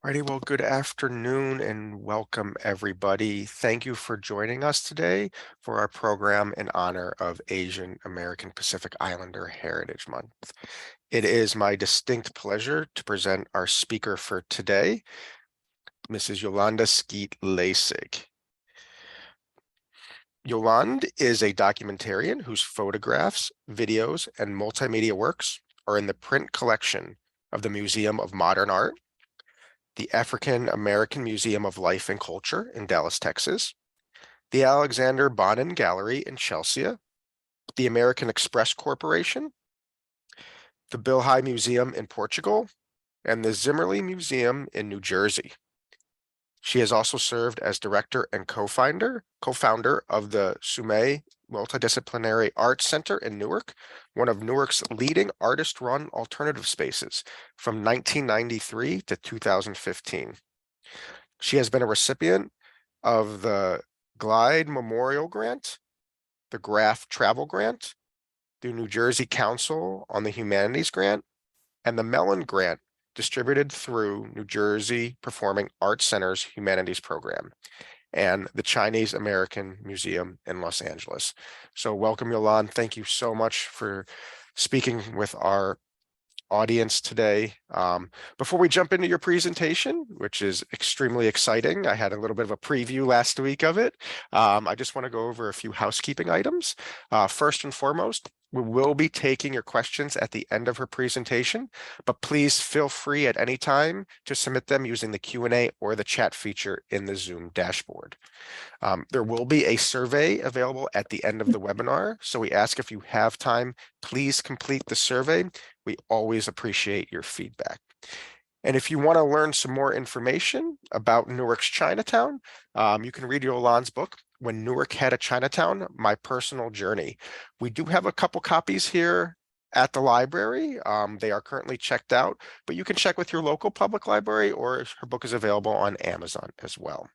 Alrighty, well, good afternoon and welcome everybody. Thank you for joining us today for our program in honor of Asian American Pacific Islander Heritage Month. It is my distinct pleasure to present our speaker for today, Mrs. Yoland Skeete-Laessig. Yoland is a documentarian whose photographs, videos, and multimedia works are in the print collection of the Museum of Modern Art, the African American Museum of Life and Culture in Dallas, Texas, the Alexander Bonin Gallery in Chelsea, the American Express Corporation, the Bilhai Museum in Portugal, and the Zimmerli Museum in New Jersey. She has also served as director and co-founder of the Sume Multidisciplinary Arts Center in Newark, one of Newark's leading artist-run alternative spaces from 1993 to 2015. She has been a recipient of the Glide Memorial Grant, the Graph Travel Grant, the New Jersey Council on the Humanities Grant, and the Mellon Grant distributed through New Jersey Performing Arts Center's Humanities Program and the Chinese American Museum in Los Angeles. So welcome, Yoland. Thank you so much for speaking with our audience today. Before we jump into your presentation, which is extremely exciting, I had a little bit of a preview last week of it. I just want to go over a few housekeeping items. First and foremost, we will be taking your questions at the end of her presentation, but please feel free at any time to submit them using the Q&A or the chat feature in the Zoom dashboard. There will be a survey available at the end of the webinar, so we ask if you have time, please complete the survey. We always appreciate your feedback. And if you want to learn some more information about Newark's Chinatown, you can read Yoland's book, When Newark Had a Chinatown, My Personal Journey. We do have a couple copies here at the library. They are currently checked out, but you can check with your local public library, or her book is available on Amazon as well.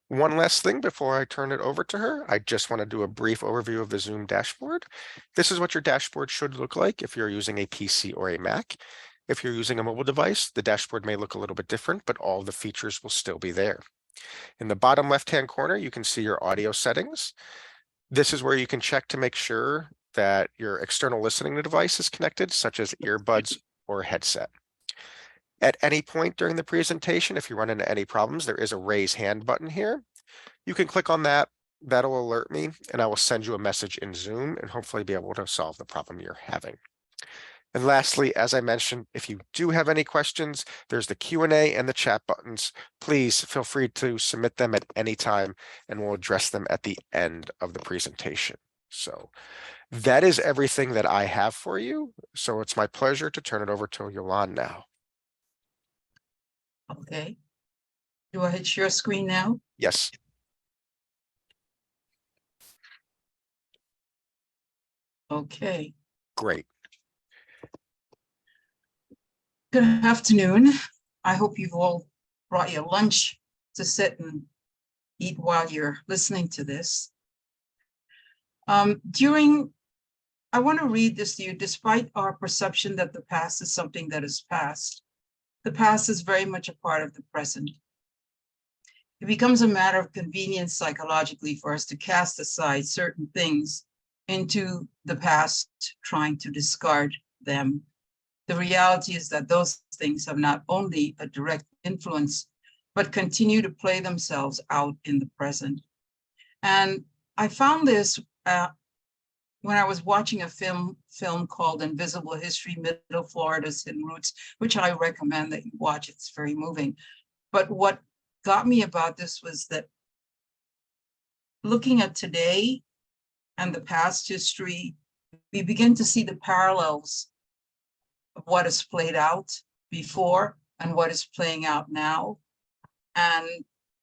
One last thing before I turn it over to her, I just want to do a brief overview of the Zoom dashboard. This is what your dashboard should look like if you're using a PC or a Mac. If you're using a mobile device, the dashboard may look a little bit different, but all the features will still be there. In the bottom left-hand corner, you can see your audio settings. This is where you can check to make sure that your external listening device is connected, such as earbuds or headset. At any point during the presentation, if you run into any problems, there is a raise hand button here. You can click on that. That'll alert me, and I will send you a message in Zoom and hopefully be able to solve the problem you're having. And lastly, as I mentioned, if you do have any questions, there's the Q&A and the chat buttons. Please feel free to submit them at any time, and we'll address them at the end of the presentation. So that is everything that I have for you. So it's my pleasure to turn it over to Yoland now. Okay. Do I share screen now? Yes. Okay. Great. Good afternoon. I hope you've all brought your lunch to sit and eat while you're listening to this. I want to read this to you. Despite our perception that the past is something that is past, the past is very much a part of the present. It becomes a matter of convenience psychologically for us to cast aside certain things into the past, trying to discard them. The reality is that those things have not only a direct influence, but continue to play themselves out in the present. And I found this when I was watching a film called Invisible History, Middle Florida's Hidden Roots, which I recommend that you watch. It's very moving. But what got me about this was that looking at today and the past history, we begin to see the parallels of what has played out before and what is playing out now. And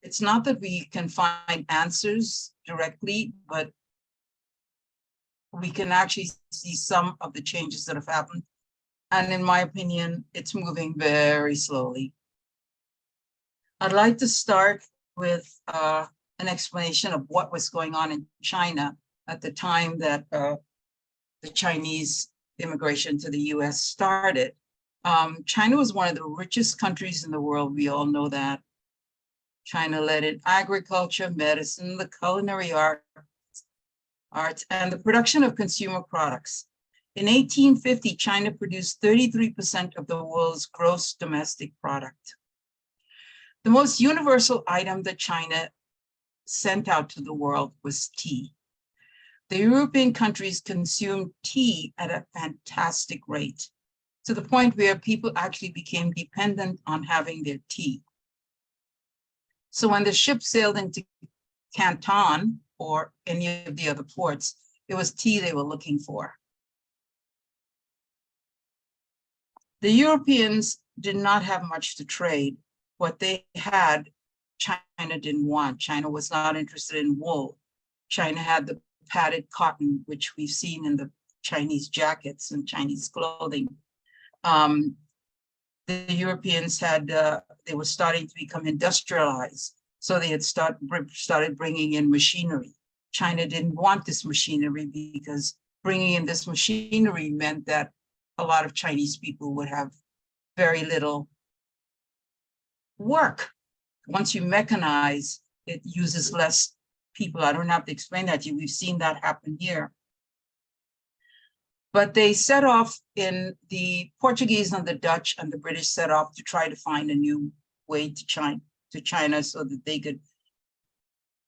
it's not that we can find answers directly, but we can actually see some of the changes that have happened. And in my opinion, it's moving very slowly. I'd like to start with an explanation of what was going on in China at the time that the Chinese immigration to the US started. China was one of the richest countries in the world. We all know that. China led in agriculture, medicine, the culinary arts, and the production of consumer products. In 1850, China produced 33% of the world's gross domestic product. The most universal item that China sent out to the world was tea. The European countries consumed tea at a fantastic rate, to the point where people actually became dependent on having their tea. So when the ship sailed into Canton or any of the other ports, it was tea they were looking for. The Europeans did not have much to trade. What they had, China didn't want. China was not interested in wool. China had the padded cotton, which we've seen in the Chinese jackets and Chinese clothing. The Europeans had, they were starting to become industrialized. So they had started bringing in machinery. China didn't want this machinery because bringing in this machinery meant that a lot of Chinese people would have very little work. Once you mechanize, it uses less people. I don't have to explain that to you. We've seen that happen here. But they set off in the Portuguese and the Dutch and the British set off to try to find a new way to China so that they could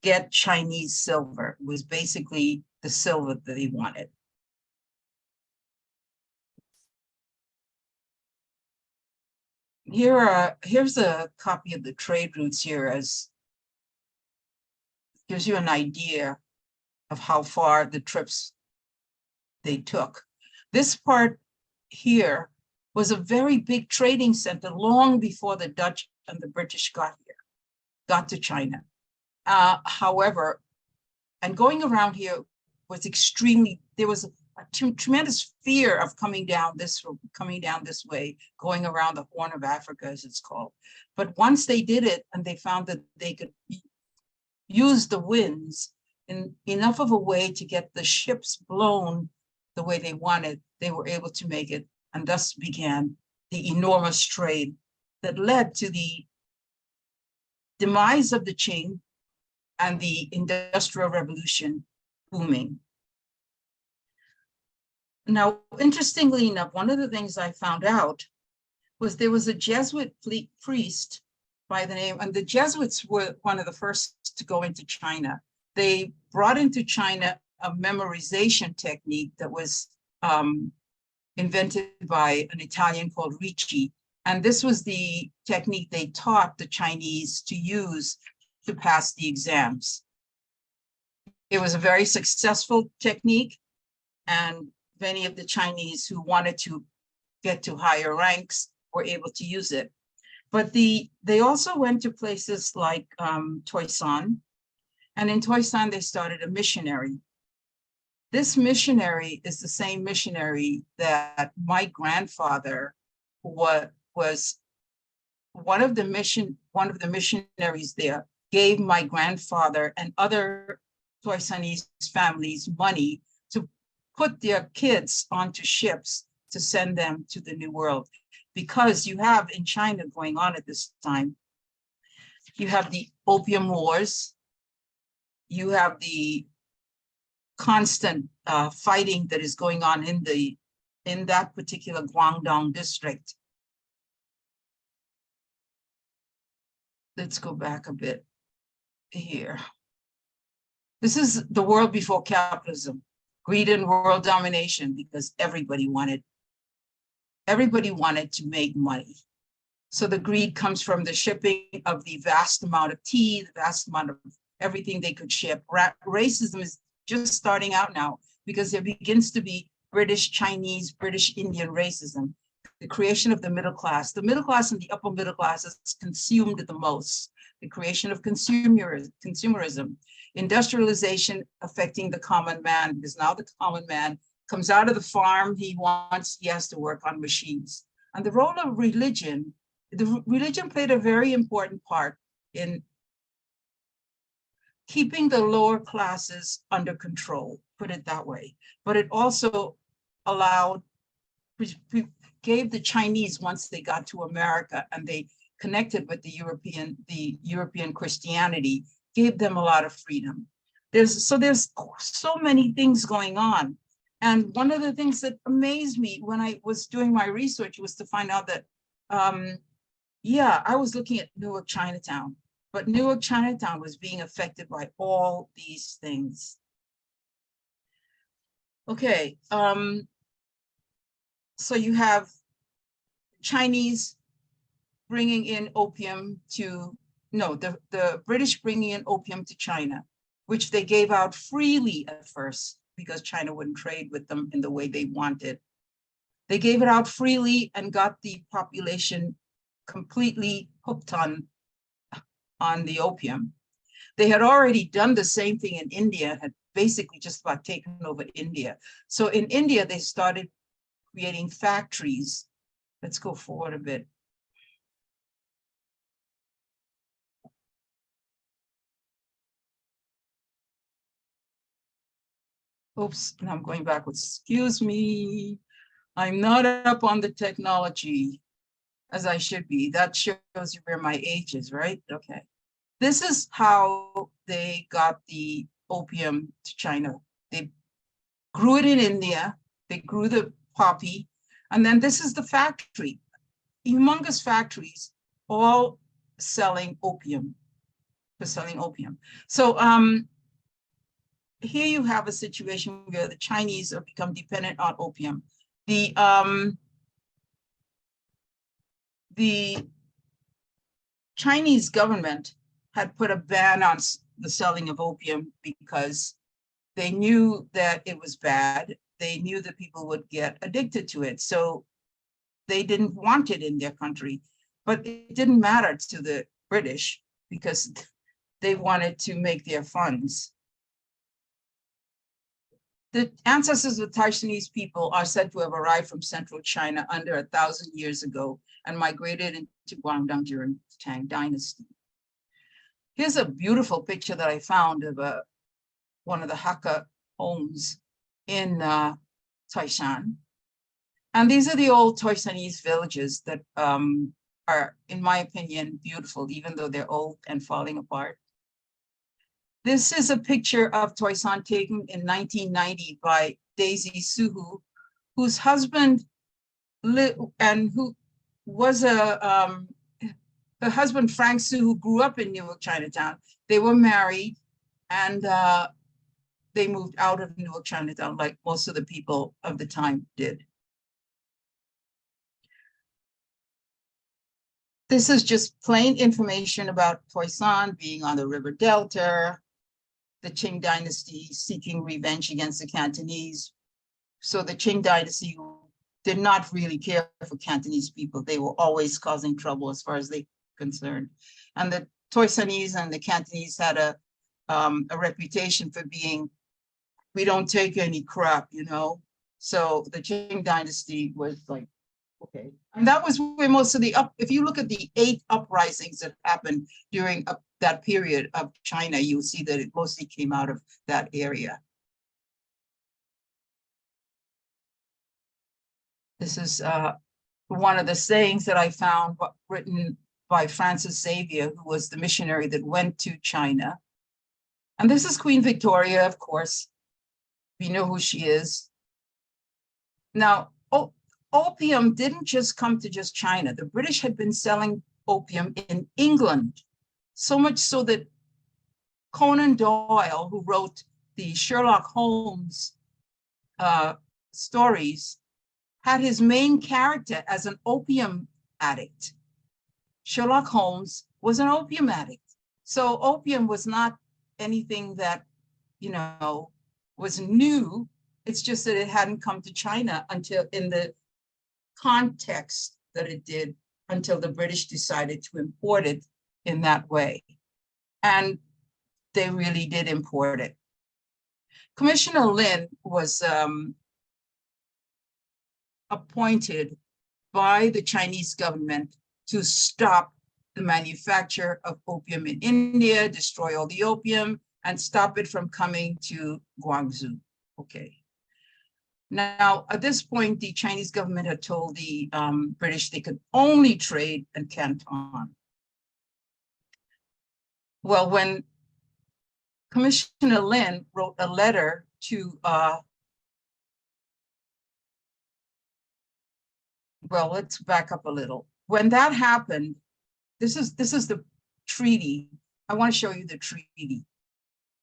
get Chinese silver. It was basically the silver that they wanted. Here's a copy of the trade routes here, as gives you an idea of how far the trips they took. This part here was a very big trading center long before the Dutch and the British got to China. However, and going around here was there was a tremendous fear of coming down this way, going around the Horn of Africa, as it's called. But once they did it and they found that they could use the winds in enough of a way to get the ships blown the way they wanted, they were able to make it, and thus began the enormous trade that led to the demise of the Qing and the Industrial Revolution booming. Now, interestingly enough, one of the things I found out was there was a Jesuit priest by the name, and the Jesuits were one of the first to go into China. They brought into China a memorization technique that was invented by an Italian called Ricci. And this was the technique they taught the Chinese to use to pass the exams. It was a very successful technique, and many of the Chinese who wanted to get to higher ranks were able to use it. But they also went to places like Toisan, and in Toisan they started a missionary. This missionary is the same missionary that my grandfather was one of the missionaries there, gave my grandfather and other Toisanese families money to put their kids onto ships to send them to the New World. Because you have in China going on at this time, you have the Opium Wars, you have the constant fighting that is going on in that particular Guangdong district. Let's go back a bit here. This is the world before capitalism, greed and world domination, because everybody wanted to make money. So the greed comes from the shipping of the vast amount of tea, the vast amount of everything they could ship. Racism is just starting out now because there begins to be British, Chinese, British, Indian racism. The creation of the middle class. The middle class and the upper middle class is consumed the most. The creation of consumerism, industrialization affecting the common man, because now the common man comes out of the farm, he has to work on machines. And the role of religion, religion played a very important part in keeping the lower classes under control, put it that way. But it also allowed gave the Chinese, once they got to America and they connected with the European Christianity, gave them a lot of freedom. There's so many things going on. And one of the things that amazed me when I was doing my research was to find out that, yeah, I was looking at Newark, Chinatown, but Newark, Chinatown was being affected by all these things. Okay, so you have Chinese bringing in opium to, no, the British bringing in opium to China, which they gave out freely at first because China wouldn't trade with them in the way they wanted. They gave it out freely and got the population completely hooked on the opium. They had already done the same thing in India, had basically just about taken over India. So in India, they started creating factories. Let's go forward a bit. Oops, now I'm going backwards. Excuse me. I'm not up on the technology as I should be. That shows you where my age is, right? Okay. This is how they got the opium to China. They grew it in India. They grew the poppy. And then this is the factory. Humongous factories, all selling opium, for selling opium. So here you have a situation where the Chinese have become dependent on opium. The Chinese government had put a ban on the selling of opium because they knew that it was bad. They knew that people would get addicted to it. So they didn't want it in their country, but it didn't matter to the British because they wanted to make their funds. The ancestors of the Taishanese people are said to have arrived from central China under 1,000 years ago and migrated into Guangdong during the Tang Dynasty. Here's a beautiful picture that I found of one of the Hakka homes in Taishan. And these are the old Toisanese villages that are, in my opinion, beautiful, even though they're old and falling apart. This is a picture of Toisan taken in 1990 by Daisy Suhu, whose husband and who was her husband, Frank Suhu, grew up in Newark, Chinatown. They were married and they moved out of Newark, Chinatown, like most of the people of the time did. This is just plain information about Toisan being on the river Delta, the Qing dynasty seeking revenge against the Cantonese. So the Qing dynasty did not really care for Cantonese people. They were always causing trouble as far as they were concerned. And the Toisanese and the Cantonese had a reputation for being, we don't take any crap, you know? So the Qing dynasty was like, okay. And that was where most of the if you look at the 8 uprisings that happened during that period of China, you'll see that it mostly came out of that area. This is one of the sayings that I found written by Francis Xavier, who was the missionary that went to China. And this is Queen Victoria, of course. We know who she is. Now, opium didn't just come to just China. The British had been selling opium in England, so much so that Conan Doyle, who wrote the Sherlock Holmes stories, had his main character as an opium addict. Sherlock Holmes was an opium addict. So opium was not anything that, you know, was new. It's just that it hadn't come to China until in the context that it did until the British decided to import it in that way. And they really did import it. Commissioner Lin was appointed by the Chinese government to stop the manufacture of opium in India, destroy all the opium, and stop it from coming to Guangzhou. Okay. Now, at this point, the Chinese government had told the British they could only trade in Canton. Well, when Commissioner Lin wrote a letter to, well, let's back up a little. When that happened, this is the treaty. I want to show you the treaty.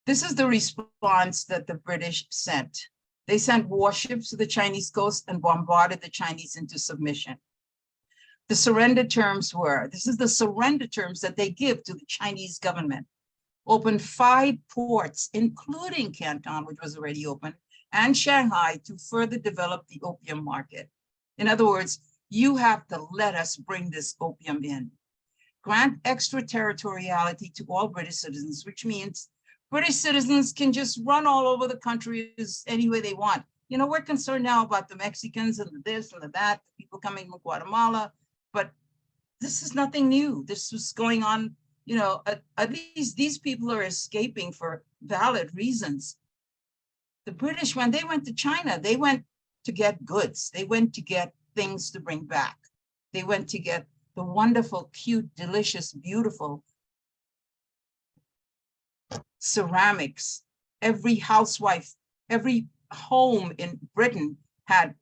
This is the response that the British sent. They sent warships to the Chinese coast and bombarded the Chinese into submission. The surrender terms were, this is the surrender terms that they give to the Chinese government. Open 5 ports, including Canton, which was already open, and Shanghai to further develop the opium market. In other words, you have to let us bring this opium in. Grant extraterritoriality to all British citizens, which means British citizens can just run all over the country any way they want. You know, we're concerned now about the Mexicans and the this and the that, the people coming from Guatemala, but this is nothing new. This was going on, you know, at least these people are escaping for valid reasons. The British, when they went to China, they went to get goods. They went to get things to bring back. They went to get the wonderful, cute, delicious, beautiful ceramics. Every housewife, every home in Britain had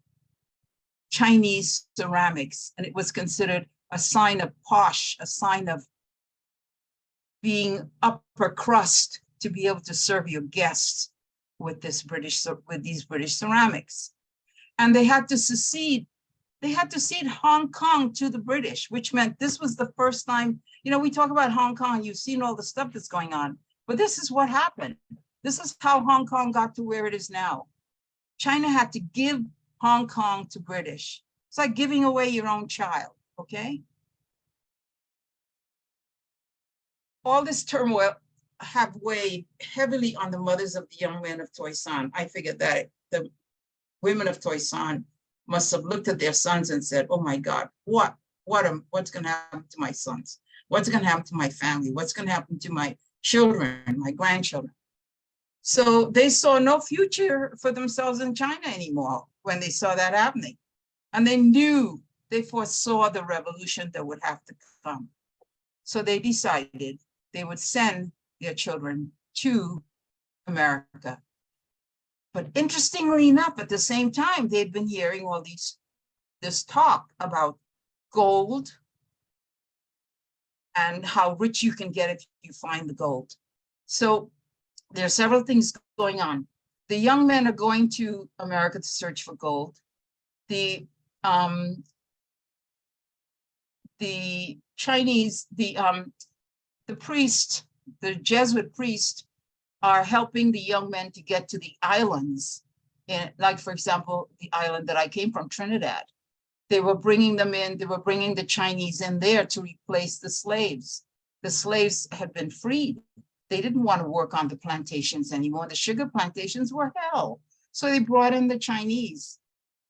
Chinese ceramics, and it was considered a sign of posh, a sign of being upper crust to be able to serve your guests with these British ceramics. And they had to secede. They had to cede Hong Kong to the British, which meant this was the first time, you know, we talk about Hong Kong, you've seen all the stuff that's going on, but this is what happened. This is how Hong Kong got to where it is now. China had to give Hong Kong to British. It's like giving away your own child, okay? All this turmoil have weighed heavily on the mothers of the young men of Toisan. I figured that the women of Toisan must have looked at their sons and said, oh my God, what's gonna happen to my sons? What's gonna happen to my family? What's gonna happen to my children, my grandchildren? So they saw no future for themselves in China anymore when they saw that happening. And they knew, they foresaw the revolution that would have to come. So they decided they would send their children to America. But interestingly enough, at the same time, they'd been hearing all this talk about gold and how rich you can get if you find the gold. So there are several things going on. The young men are going to America to search for gold. The Chinese, the priest, the Jesuit priest, are helping the young men to get to the islands. And like, for example, the island that I came from, Trinidad. They were bringing them in, they were bringing the Chinese in there to replace the slaves. The slaves had been freed. They didn't want to work on the plantations anymore. The sugar plantations were hell. So they brought in the Chinese.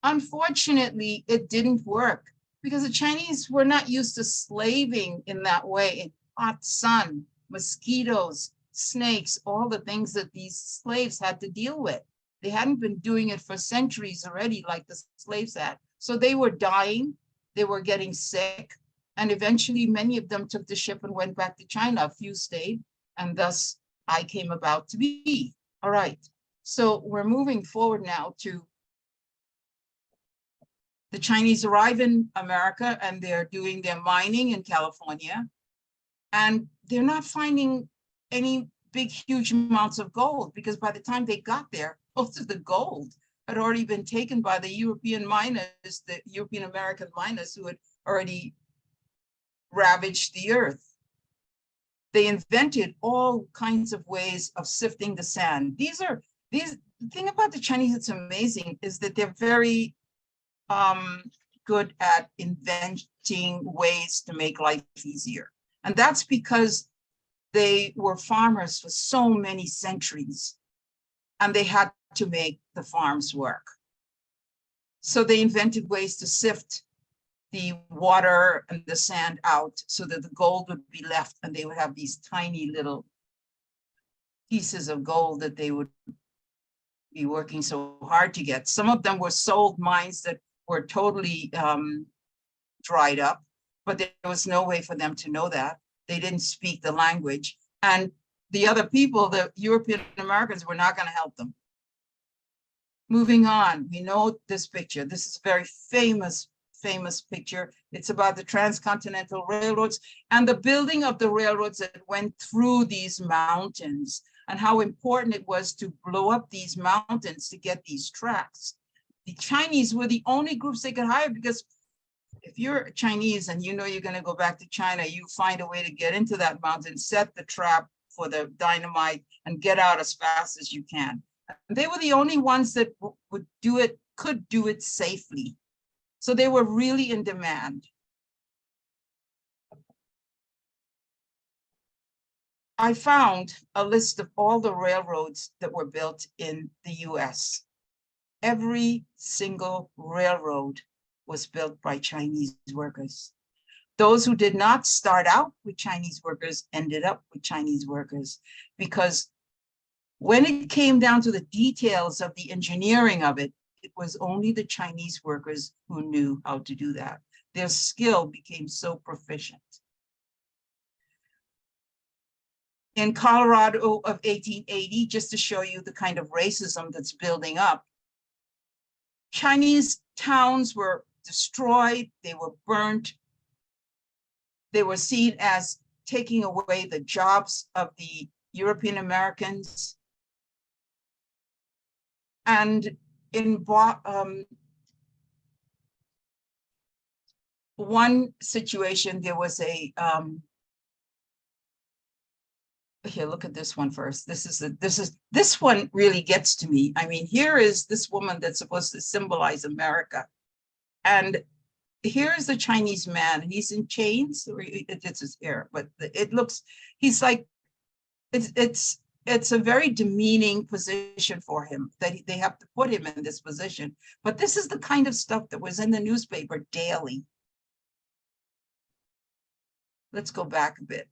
Unfortunately, it didn't work because the Chinese were not used to slaving in that way, in hot sun, mosquitoes, snakes, all the things that these slaves had to deal with. They hadn't been doing it for centuries already like the slaves had. So they were dying, they were getting sick, and eventually many of them took the ship and went back to China. A few stayed, and thus I came about to be. All right, so we're moving forward now to the Chinese arrive in America and they're doing their mining in California, and they're not finding any big, huge amounts of gold because by the time they got there, most of the gold had already been taken by the European miners, the European American miners who had already ravaged the earth. They invented all kinds of ways of sifting the sand. The thing about the Chinese that's amazing is that they're very good at inventing ways to make life easier. And that's because they were farmers for so many centuries and they had to make the farms work. So they invented ways to sift the water and the sand out so that the gold would be left and they would have these tiny little pieces of gold that they would be working so hard to get. Some of them were sold mines that were totally dried up, but there was no way for them to know that. They didn't speak the language. And the other people, the European Americans, were not going to help them. Moving on, we know this picture. This is a very famous picture. It's about the transcontinental railroads and the building of the railroads that went through these mountains, and how important it was to blow up these mountains to get these tracks. The Chinese were the only groups they could hire, because if you're Chinese and you know you're going to go back to China, you find a way to get into that mountain, set the trap for the dynamite, and get out as fast as you can. They were the only ones that would do it, could do it safely. So they were really in demand. I found a list of all the railroads that were built in the US. Every single railroad was built by Chinese workers. Those who did not start out with Chinese workers ended up with Chinese workers, because when it came down to the details of the engineering of it, it was only the Chinese workers who knew how to do that. Their skill became so proficient. In Colorado of 1880, just to show you the kind of racism that's building up, Chinese towns were destroyed, they were burnt, they were seen as taking away the jobs of the European Americans. And in one situation, there was a, here, look at this one first. This one really gets to me. I mean, here is this woman that's supposed to symbolize America. And here's the Chinese man, and he's in chains, or it's his hair, but it looks, he's like, it's a very demeaning position for him, that they have to put him in this position. But this is the kind of stuff that was in the newspaper daily. Let's go back a bit.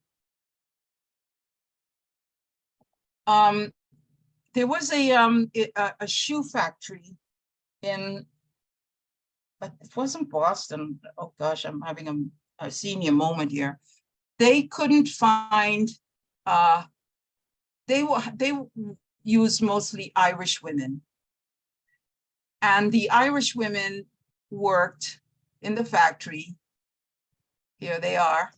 There was a shoe factory in, it wasn't Boston. Oh gosh, I'm having a senior moment here. They couldn't find, they used mostly Irish women. And the Irish women worked in the factory. Here they are.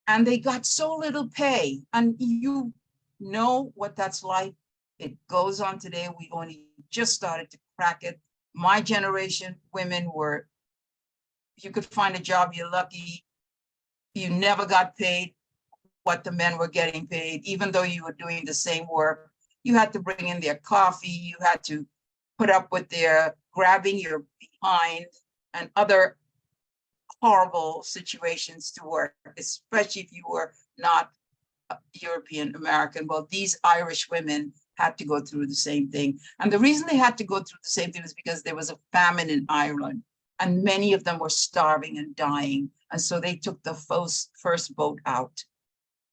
And they got so little pay. And you know what that's like. It goes on today. We only just started to crack it. My generation, women were, you could find a job, you're lucky. You never got paid what the men were getting paid, even though you were doing the same work. You had to bring in their coffee, you had to put up with their grabbing your behind and other horrible situations to work, especially if you were not European American. Well, these Irish women had to go through the same thing. And the reason they had to go through the same thing is because there was a famine in Ireland, and many of them were starving and dying. And so they took the first boat out.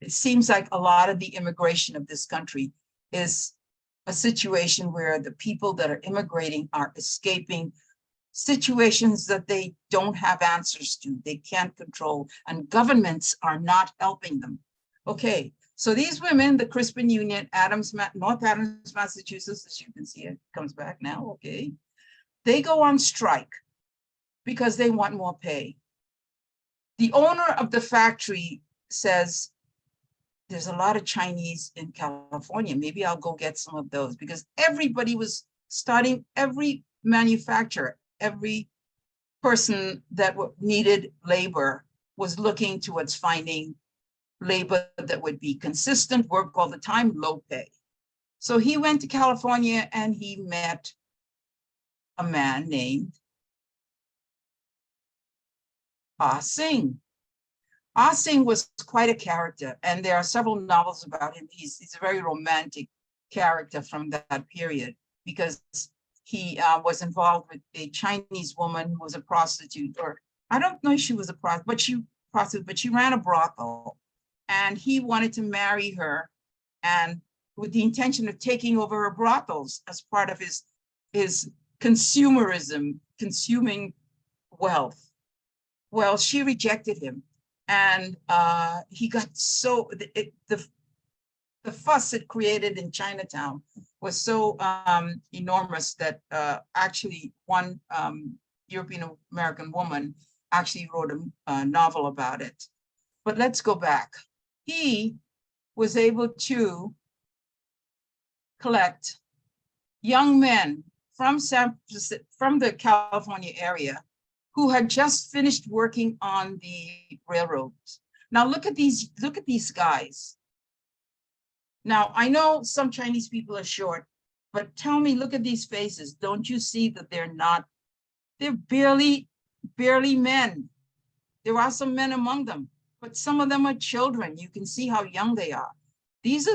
It seems like a lot of the immigration of this country is a situation where the people that are immigrating are escaping situations that they don't have answers to, they can't control, and governments are not helping them. Okay, so these women, the Crispin Union, North Adams, Massachusetts, as you can see, it comes back now, okay. They go on strike because they want more pay. The owner of the factory says, there's a lot of Chinese in California. Maybe I'll go get some of those, because everybody was starting, every manufacturer, every person that needed labor was looking towards finding labor that would be consistent, work all the time, low pay. So he went to California and he met a man named Ah Sing. Ah Sing was quite a character, and there are several novels about him. He's a very romantic character from that period, because he was involved with a Chinese woman who was a prostitute, or I don't know if she was a prostitute, but she ran a brothel, and he wanted to marry her. And with the intention of taking over her brothels as part of his consumerism, consuming wealth. Well, she rejected him, and he got so the fuss it created in Chinatown was so enormous that actually one European American woman actually wrote a novel about it. But let's go back. He was able to collect young men from the California area who had just finished working on the railroads. Now look at these guys. Now I know some Chinese people are short, but tell me, look at these faces. Don't you see that they're barely men. There are some men among them, but some of them are children. You can see how young they are. This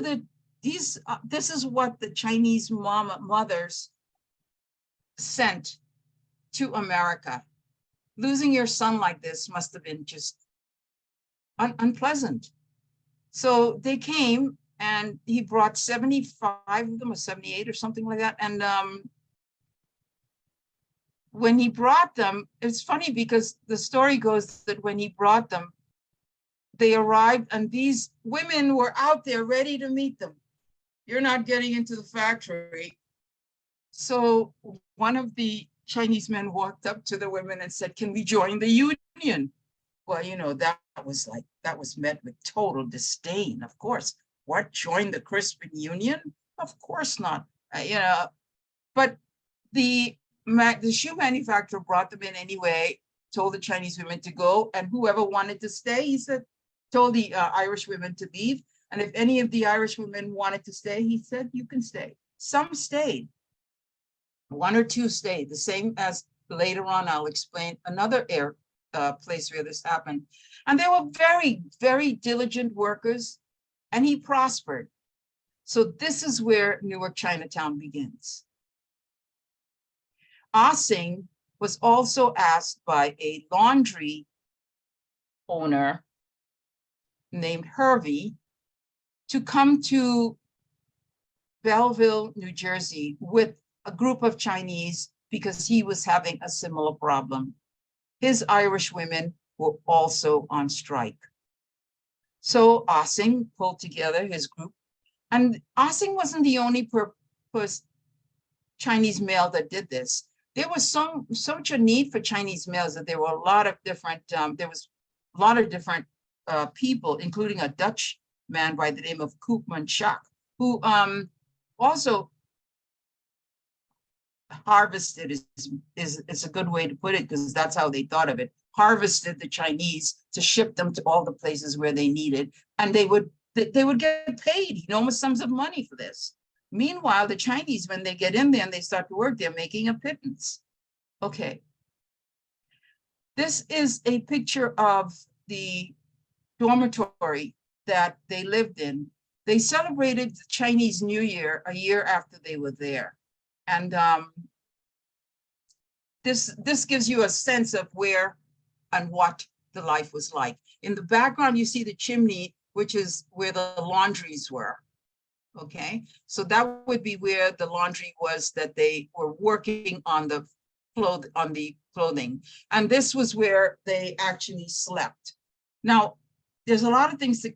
is what the Chinese mothers sent to America. Losing your son like this must have been just unpleasant. So they came, and he brought 75 of them, or 78 or something like that. And when he brought them, it's funny because the story goes that when he brought them, they arrived and these women were out there ready to meet them. You're not getting into the factory. So one of the Chinese men walked up to the women and said, "Can we join the union?" Well, you know, that was met with total disdain. Of course, what, join the Crispin Union? Of course not. But the shoe manufacturer brought them in anyway, told the Chinese women to go, and whoever wanted to stay, he said, told the Irish women to leave. And if any of the Irish women wanted to stay, he said, you can stay. Some stayed. One or two stayed, the same as later on I'll explain another place where this happened. And they were very, very diligent workers, and he prospered. So this is where Newark Chinatown begins. Ah Sing was also asked by a laundry owner named Hervey to come to Belleville, New Jersey with a group of Chinese because he was having a similar problem. His Irish women were also on strike. So Ah Sing pulled together his group, and Ah Sing wasn't the only Chinese male that did this. There was such a need for Chinese males that there were a lot of different, people, including a Dutch man by the name of Koopman Schack, who also harvested is a good way to put it, because that's how they thought of it. Harvested the Chinese to ship them to all the places where they needed, and they would get paid enormous sums of money for this. Meanwhile, the Chinese, when they get in there and they start to work, they're making a pittance. Okay. This is a picture of the dormitory that they lived in. They celebrated the Chinese New Year a year after they were there. And this gives you a sense of where and what the life was like. In the background, you see the chimney, which is where the laundries were. Okay, so that would be where the laundry was that they were working on the clothing. And this was where they actually slept. Now, there's a lot of things to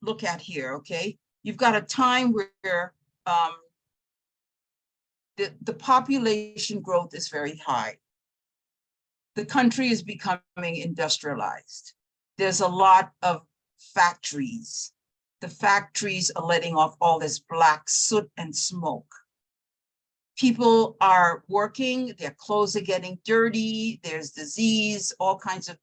look at here, okay? You've got a time where the population growth is very high. The country is becoming industrialized. There's a lot of factories. The factories are letting off all this black soot and smoke. People are working, their clothes are getting dirty, there's disease, all kinds of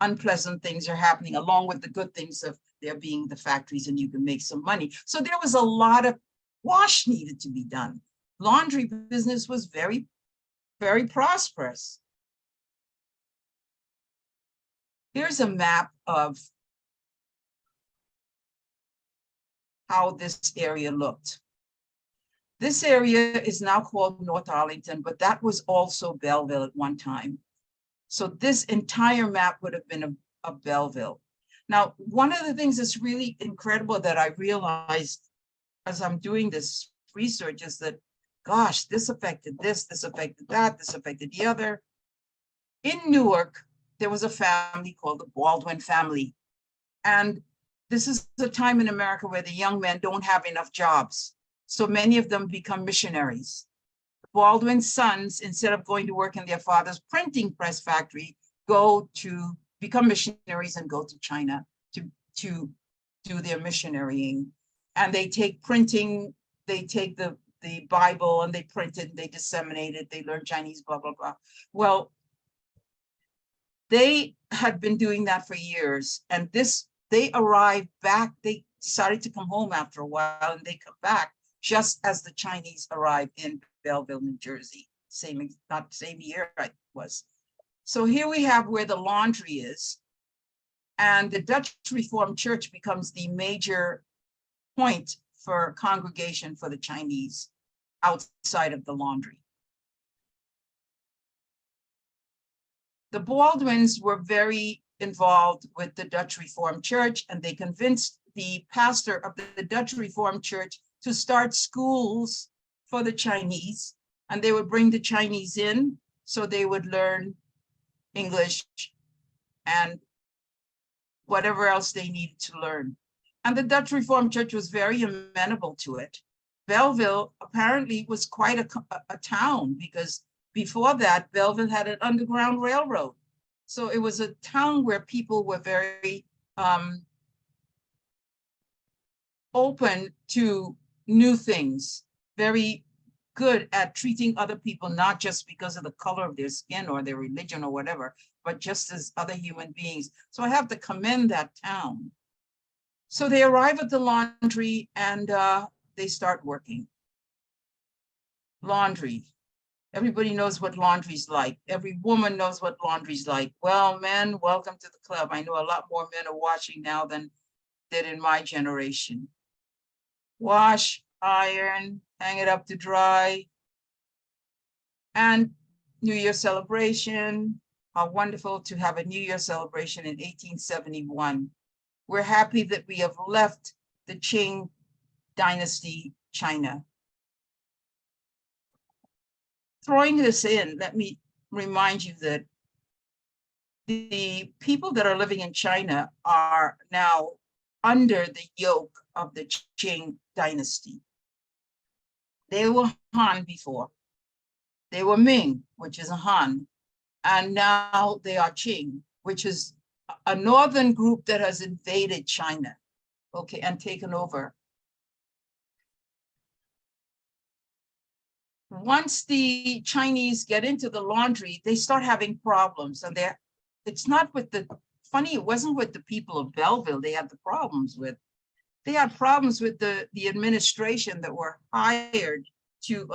unpleasant things are happening, along with the good things of there being the factories and you can make some money. So there was a lot of wash needed to be done. Laundry business was very, very prosperous. Here's a map of how this area looked. This area is now called North Arlington, but that was also Belleville at one time. So this entire map would have been a Belleville. Now, one of the things that's really incredible that I realized as I'm doing this research is that, gosh, this affected this affected that, this affected the other. In Newark, there was a family called the Baldwin family. And this is the time in America where the young men don't have enough jobs. So many of them become missionaries. Baldwin's sons, instead of going to work in their father's printing press factory, go to become missionaries and go to China to do their missionarying. And they take printing, they take the Bible and they print it, they disseminate it, they learn Chinese, blah, blah, blah. Well, they had been doing that for years. And they arrived back, they decided to come home after a while, and they come back just as the Chinese arrived in Belleville, New Jersey. Not same year it was. So here we have where the laundry is. And the Dutch Reformed Church becomes the major point for congregation for the Chinese outside of the laundry. The Baldwins were very involved with the Dutch Reformed Church, and they convinced the pastor of the Dutch Reformed Church to start schools for the Chinese, and they would bring the Chinese in so they would learn English and whatever else they needed to learn. And the Dutch Reformed Church was very amenable to it. Belleville apparently was quite a town, because before that, Belleville had an underground railroad. So it was a town where people were very open to new things, very good at treating other people, not just because of the color of their skin or their religion or whatever, but just as other human beings. So I have to commend that town. So they arrive at the laundry and they start working. Laundry. Everybody knows what laundry's like. Every woman knows what laundry's like. Well, men, welcome to the club. I know a lot more men are watching now than did in my generation. Wash, iron, hang it up to dry. And New Year celebration. How wonderful to have a New Year celebration in 1871. We're happy that we have left the Qing dynasty, China. Throwing this in, let me remind you that the people that are living in China are now under the yoke of the Qing dynasty. They were Han before. They were Ming, which is a Han. And now they are Qing, which is a northern group that has invaded China, okay, and taken over. Once the Chinese get into the laundry, they start having problems. And it's not with the, funny, it wasn't with the people of Belleville they had the problems with. They had problems with the administration that were hired to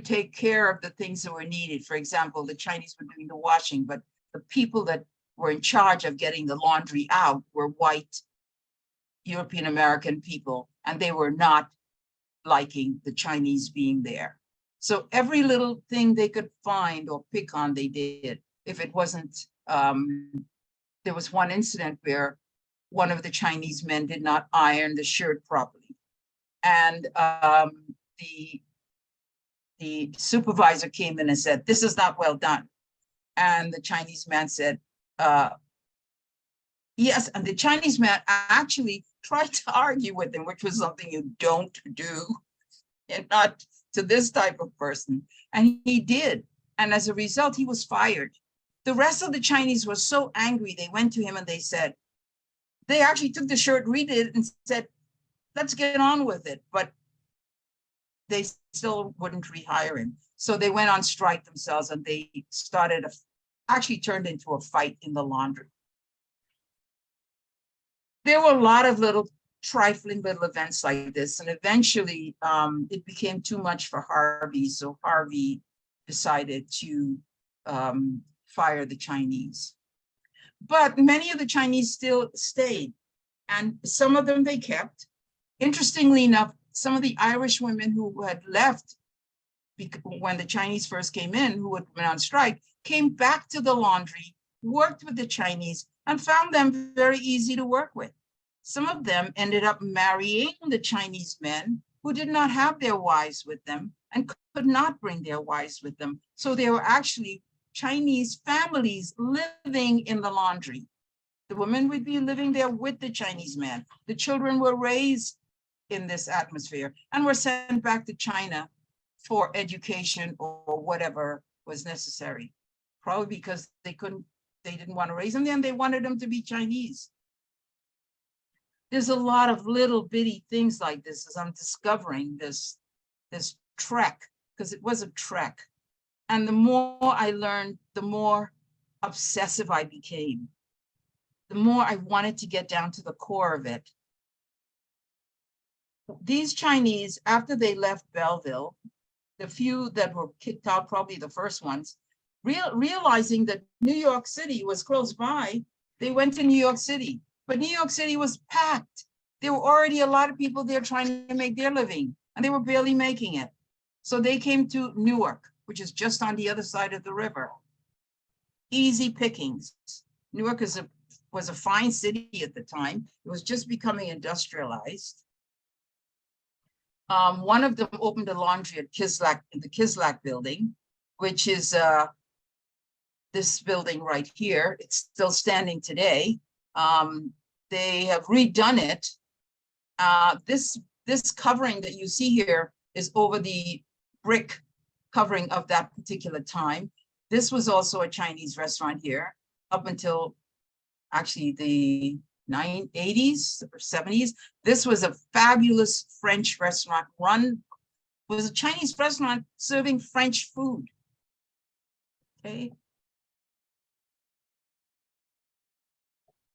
take care of the things that were needed. For example, the Chinese were doing the washing, but the people that were in charge of getting the laundry out were white European American people, and they were not liking the Chinese being there. So every little thing they could find or pick on, they did. If it wasn't, there was one incident where one of the Chinese men did not iron the shirt properly. And the supervisor came in and said, "This is not well done." And the Chinese man said, yes. And the Chinese man actually tried to argue with him, which was something you don't do, and not to this type of person. And he did. And as a result, he was fired. The rest of the Chinese were so angry, they went to him and they said, they actually took the shirt, read it, and said, let's get on with it. But they still wouldn't rehire him. So they went on strike themselves, and they started, actually turned into a fight in the laundry. There were a lot of little trifling little events like this. And eventually it became too much for Harvey. So Harvey decided to fire the Chinese. But many of the Chinese still stayed, and some of them they kept. Interestingly enough, some of the Irish women who had left when the Chinese first came in, who had been on strike, came back to the laundry, worked with the Chinese, and found them very easy to work with. Some of them ended up marrying the Chinese men who did not have their wives with them and could not bring their wives with them. So there were actually Chinese families living in the laundry. The women would be living there with the Chinese men. The children were raised in this atmosphere and were sent back to China for education or whatever was necessary. Probably because they didn't want to raise them there and they wanted them to be Chinese. There's a lot of little bitty things like this as I'm discovering this trek, because it was a trek. And the more I learned, the more obsessive I became. The more I wanted to get down to the core of it. These Chinese, after they left Belleville, the few that were kicked out, probably the first ones, realizing that New York City was close by, they went to New York City. But New York City was packed. There were already a lot of people there trying to make their living, and they were barely making it. So they came to Newark, which is just on the other side of the river. Easy pickings. Newark was a fine city at the time. It was just becoming industrialized. One of them opened a laundry at the Kislak building, which is this building right here. It's still standing today. They have redone it. This covering that you see here is over the brick covering of that particular time. This was also a Chinese restaurant here up until actually the 80s or 70s. This was a fabulous French restaurant was a Chinese restaurant serving French food. Okay.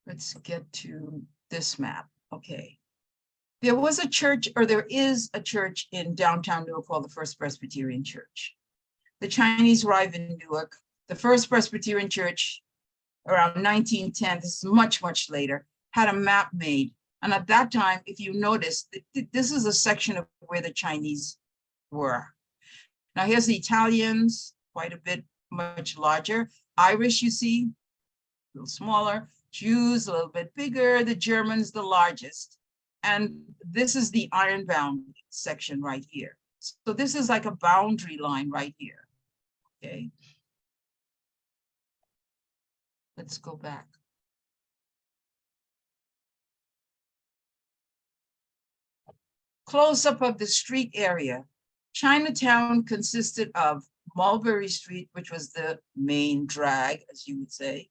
Let's get to this map. Okay. There was a church, or there is a church in downtown Newark called the First Presbyterian Church. The Chinese arrived in Newark. The First Presbyterian Church, around 1910, this is much, much later, had a map made. And at that time, if you notice, this is a section of where the Chinese were. Now here's the Italians, quite a bit, much larger. Irish, you see, a little smaller. Jews, a little bit bigger. The Germans, the largest. And this is the ironbound section right here. So this is like a boundary line right here, okay? Let's go back. Close up of the street area. Chinatown consisted of Mulberry Street, which was the main drag, as you would say.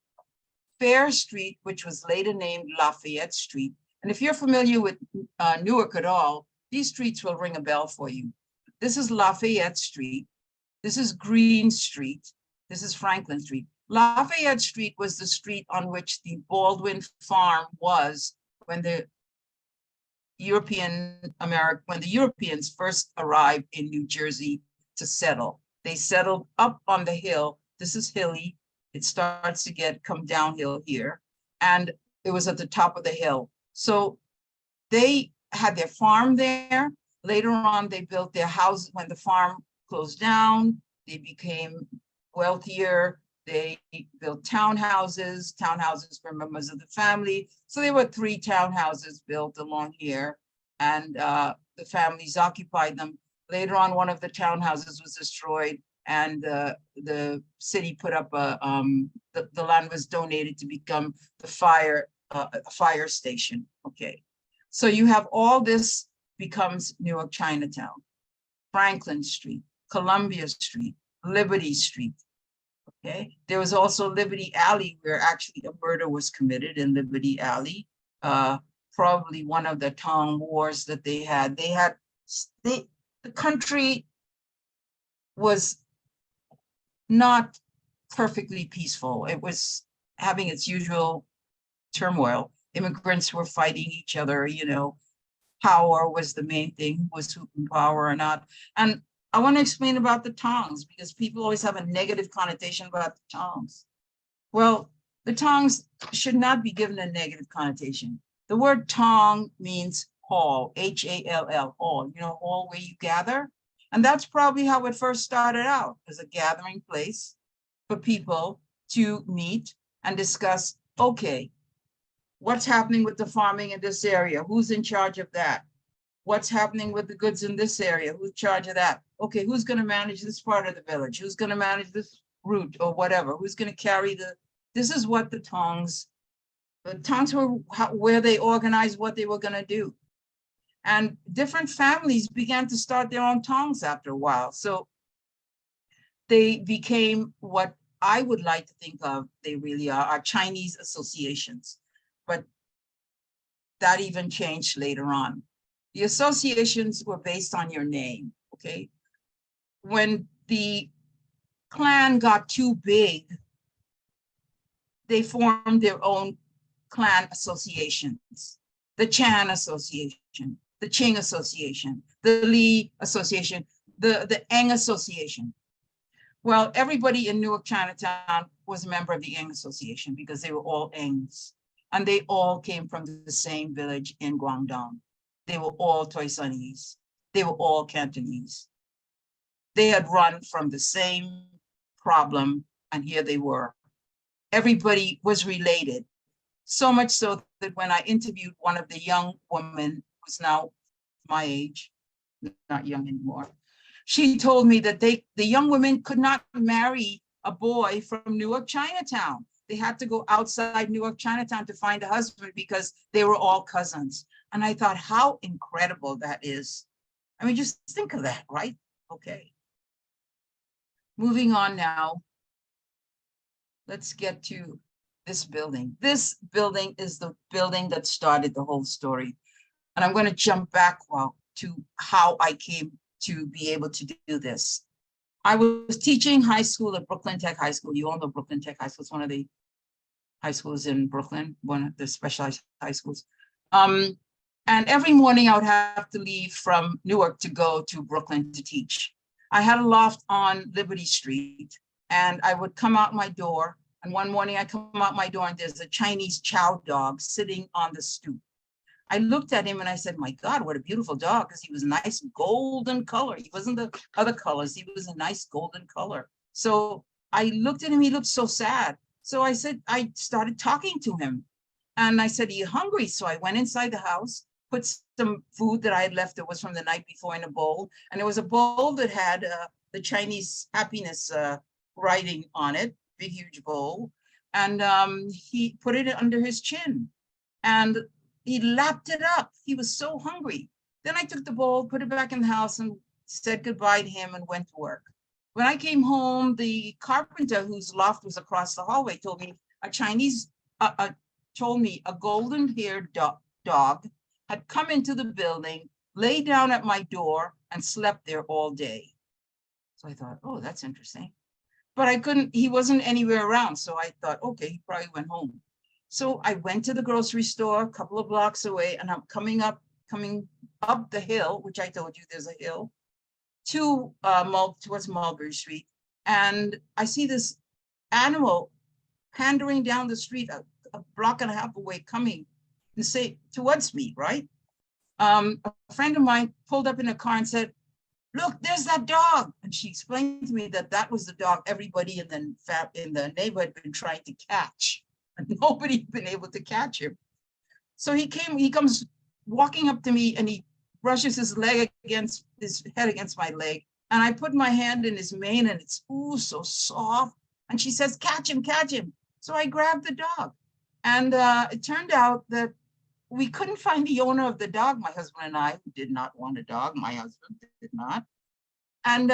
Fair Street, which was later named Lafayette Street. And if you're familiar with Newark at all, these streets will ring a bell for you. This is Lafayette Street. This is Green Street. This is Franklin Street. Lafayette Street was the street on which the Baldwin farm was when the Europeans first arrived in New Jersey to settle. They settled up on the hill. This is hilly. It starts to come downhill here. And it was at the top of the hill. So they had their farm there. Later on, they built their house. When the farm closed down, they became wealthier. They built townhouses for members of the family. So there were 3 townhouses built along here, and the families occupied them. Later on, one of the townhouses was destroyed, and the city put up the land was donated to become the fire station. Okay, so you have all this becomes Newark Chinatown, Franklin Street, Columbia Street, Liberty Street. Okay, there was also Liberty Alley, where actually a murder was committed in Liberty Alley. Probably one of the Tong Wars that they had. The country was not perfectly peaceful. It was having its usual turmoil. Immigrants were fighting each other, you know, power was the main thing, was who in power or not. And I want to explain about the Tongs, because people always have a negative connotation about the Tongs. Well, the Tongs should not be given a negative connotation. The word Tong means hall, H-A-L-L, hall, you know, hall where you gather. And that's probably how it first started out, as a gathering place for people to meet and discuss, okay, What's happening with the farming in this area? Who's in charge of that? What's happening with the goods in this area? Who's in charge of that? Okay, who's going to manage this part of the village? Who's going to manage this route or whatever? Who's going to carry this is what the tongs were, where they organized what they were going to do. And different families began to start their own tongs after a while. So they became what I would like to think of, they really are Chinese associations. But that even changed later on. The associations were based on your name, okay? When the clan got too big, they formed their own clan associations. The Chan Association, the Ching Association, the Lee Association, the Eng Association. Well, everybody in Newark, Chinatown was a member of the Eng Association because they were all Engs. And they all came from the same village in Guangdong. They were all Toisanese. They were all Cantonese. They had run from the same problem, and here they were. Everybody was related. So much so that when I interviewed one of the young women, who's now my age, not young anymore, she told me that the young women could not marry a boy from Newark, Chinatown. They had to go outside Newark, Chinatown to find a husband because they were all cousins. And I thought, how incredible that is. I mean, just think of that, right? Okay. Moving on now. Let's get to this building. This building is the building that started the whole story. And I'm going to jump back to how I came to be able to do this. I was teaching high school at Brooklyn Tech High School. You all know Brooklyn Tech High School. It's one of the high schools in Brooklyn, one of the specialized high schools. And every morning I would have to leave from Newark to go to Brooklyn to teach. I had a loft on Liberty Street, and I would come out my door. And one morning I come out my door and there's a Chinese chow dog sitting on the stoop. I looked at him and I said, my God, what a beautiful dog, because he was nice golden color. He wasn't the other colors. He was a nice golden color. So I looked at him, he looked so sad. So I started talking to him. And I said, are you hungry? So I went inside the house, put some food that I had left that was from the night before in a bowl. And it was a bowl that had the Chinese happiness writing on it, big, huge bowl. And he put it under his chin. And he lapped it up. He was so hungry. Then I took the bowl, put it back in the house, and said goodbye to him and went to work. When I came home, the carpenter whose loft was across the hallway told me a golden-haired dog had come into the building, lay down at my door, and slept there all day. So I thought, oh, that's interesting. But he wasn't anywhere around. So I thought, okay, he probably went home. So I went to the grocery store a couple of blocks away, and I'm coming up the hill, which I told you there's a hill, towards Mulberry Street. And I see this animal pandering down the street a block and a half away, coming and say towards me, right? A friend of mine pulled up in a car and said, look, there's that dog. And she explained to me that was the dog everybody in the neighborhood had been trying to catch. And nobody had been able to catch him. So he comes walking up to me, and he brushes his head against my leg. And I put my hand in his mane, and it's so soft. And she says, catch him, catch him. So I grabbed the dog. And it turned out that we couldn't find the owner of the dog, my husband and I, who did not want a dog. My husband did not. And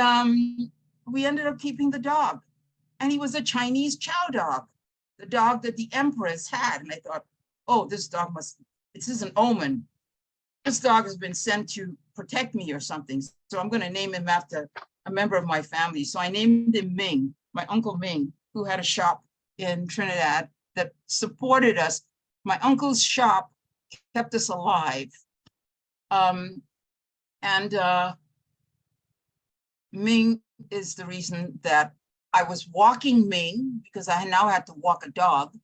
we ended up keeping the dog. And he was a Chinese chow dog, the dog that the Empress had. And I thought, oh, this is an omen. This dog has been sent to protect me or something. So I'm going to name him after a member of my family. So I named him Ming, my Uncle Ming, who had a shop in Trinidad that supported us. My uncle's shop kept us alive. Ming is the reason that I was walking Ming, because I now had to walk a dog.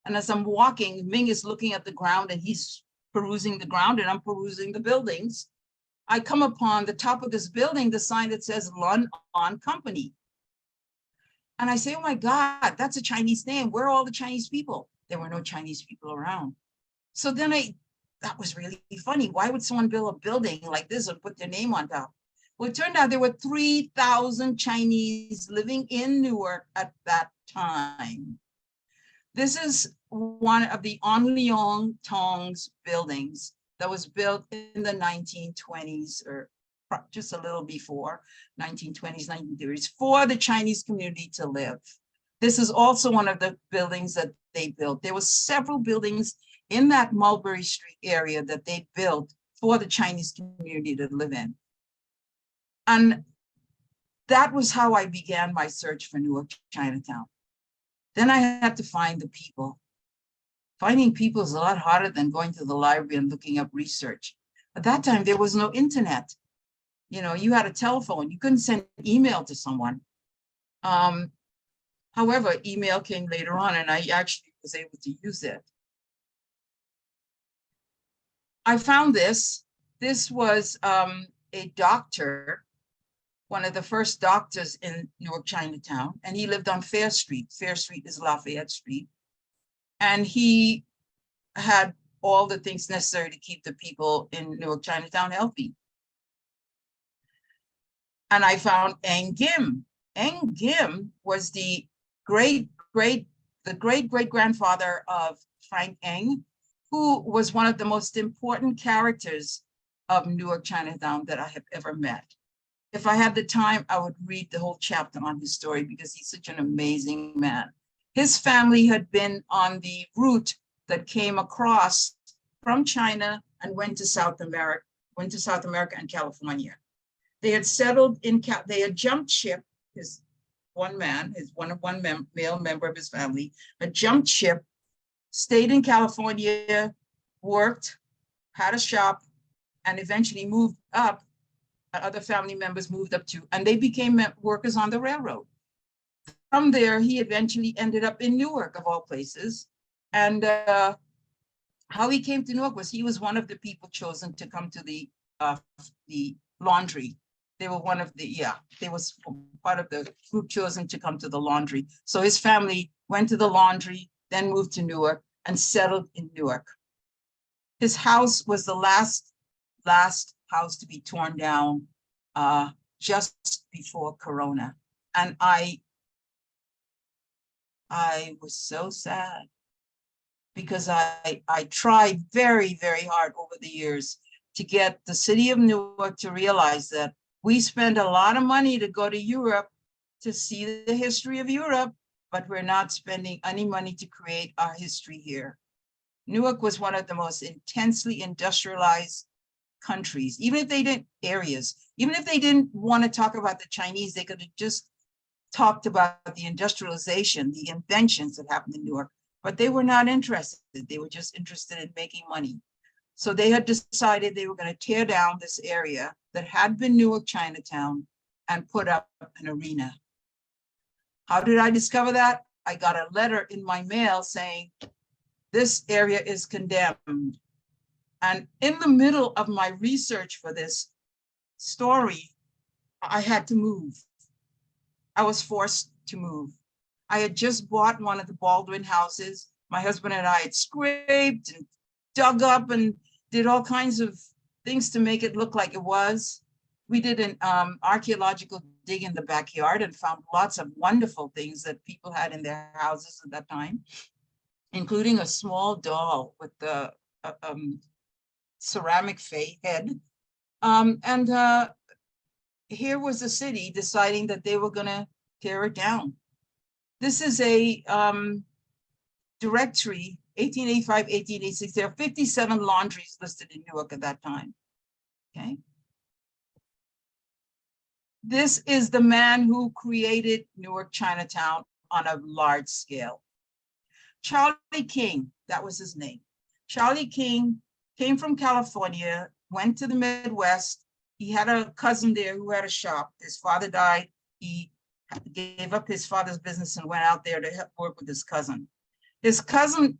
And as I'm walking, Ming is looking at the ground, and he's perusing the ground, and I'm perusing the buildings. I come upon the top of this building, the sign that says Lun On Company. And I say, oh my God, that's a Chinese name. Where are all the Chinese people? There were no Chinese people around. So then that was really funny. Why would someone build a building like this and put their name on top? Well, it turned out there were 3,000 Chinese living in Newark at that time. This is one of the On Leong Tong's buildings that was built in the 1920s or just a little before 1920s, 1930s for the Chinese community to live. This is also one of the buildings that they built. There were several buildings in that Mulberry Street area that they built for the Chinese community to live in. And that was how I began my search for Newark Chinatown. Then I had to find the people. Finding people is a lot harder than going to the library and looking up research. At that time, there was no internet. You know, you had a telephone. You couldn't send email to someone. However, email came later on, and I actually was able to use it. I found this. This was a doctor, one of the first doctors in Newark Chinatown, and he lived on Fair Street. Fair Street is Lafayette Street. And he had all the things necessary to keep the people in Newark Chinatown healthy. And I found Eng Gim. Eng Gim was the great grandfather of Frank Eng, who was one of the most important characters of Newark Chinatown that I have ever met. If I had the time, I would read the whole chapter on his story because he's such an amazing man. His family had been on the route that came across from China and went to South America and California. They had settled in, they had jumped ship. His one male member of his family had jumped ship, stayed in California, worked, had a shop, and eventually moved up. Other family members moved up too, and they became workers on the railroad. From there, he eventually ended up in Newark, of all places. And how he came to Newark was he was one of the people chosen to come to the laundry. They were one of the, they was part of the group chosen to come to the laundry. So his family went to the laundry, then moved to Newark and settled in Newark. His house was the last house to be torn down just before Corona. And I was so sad because I tried very, very hard over the years to get the city of Newark to realize that we spend a lot of money to go to Europe to see the history of Europe, but we're not spending any money to create our history here. Newark was one of the most intensely industrialized countries, even if they didn't even if they didn't want to talk about the Chinese, they could have just talked about the industrialization, the inventions that happened in Newark, but they were not interested. They were just interested in making money. So they had decided they were going to tear down this area that had been Newark Chinatown and put up an arena. How did I discover that? I got a letter in my mail saying, this area is condemned. And in the middle of my research for this story, I had to move. I was forced to move. I had just bought one of the Baldwin houses. My husband and I had scraped and dug up and did all kinds of things to make it look like it was. We did an archaeological dig in the backyard and found lots of wonderful things that people had in their houses at that time, including a small doll with the ceramic head. Here was the city deciding that they were going to tear it down. This is a directory, 1885, 1886. There are 57 laundries listed in Newark at that time. Okay. This is the man who created Newark Chinatown on a large scale. Charlie King, that was his name. Charlie King came from California, went to the Midwest. He had a cousin there who had a shop. His father died. He gave up his father's business and went out there to help work with his cousin. His cousin,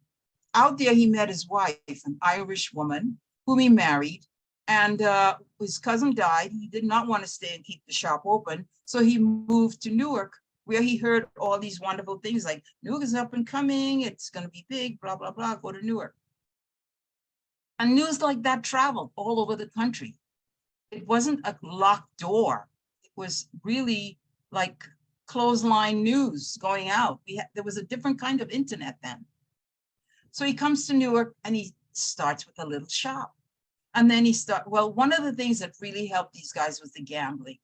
out there, he met his wife, an Irish woman, whom he married. And his cousin died. He did not want to stay and keep the shop open. So he moved to Newark, where he heard all these wonderful things like Newark is up and coming. It's going to be big, blah, blah, blah. Go to Newark. And news like that traveled all over the country. It wasn't a locked door. It was really like clothesline news going out. There was a different kind of internet then. So he comes to Newark and he starts with a little shop. And then one of the things that really helped these guys was the gambling.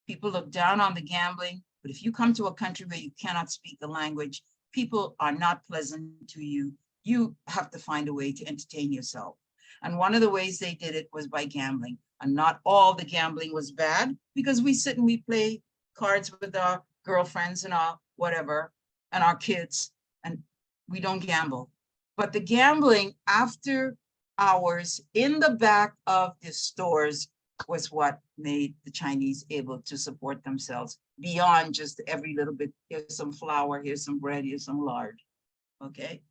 People look down on the gambling, but if you come to a country where you cannot speak the language, people are not pleasant to you. You have to find a way to entertain yourself. And one of the ways they did it was by gambling. And not all the gambling was bad, because we sit and we play cards with our girlfriends and our whatever, and our kids, and we don't gamble. But the gambling after hours in the back of the stores was what made the Chinese able to support themselves beyond just every little bit. Here's some flour, here's some bread, here's some lard. Okay.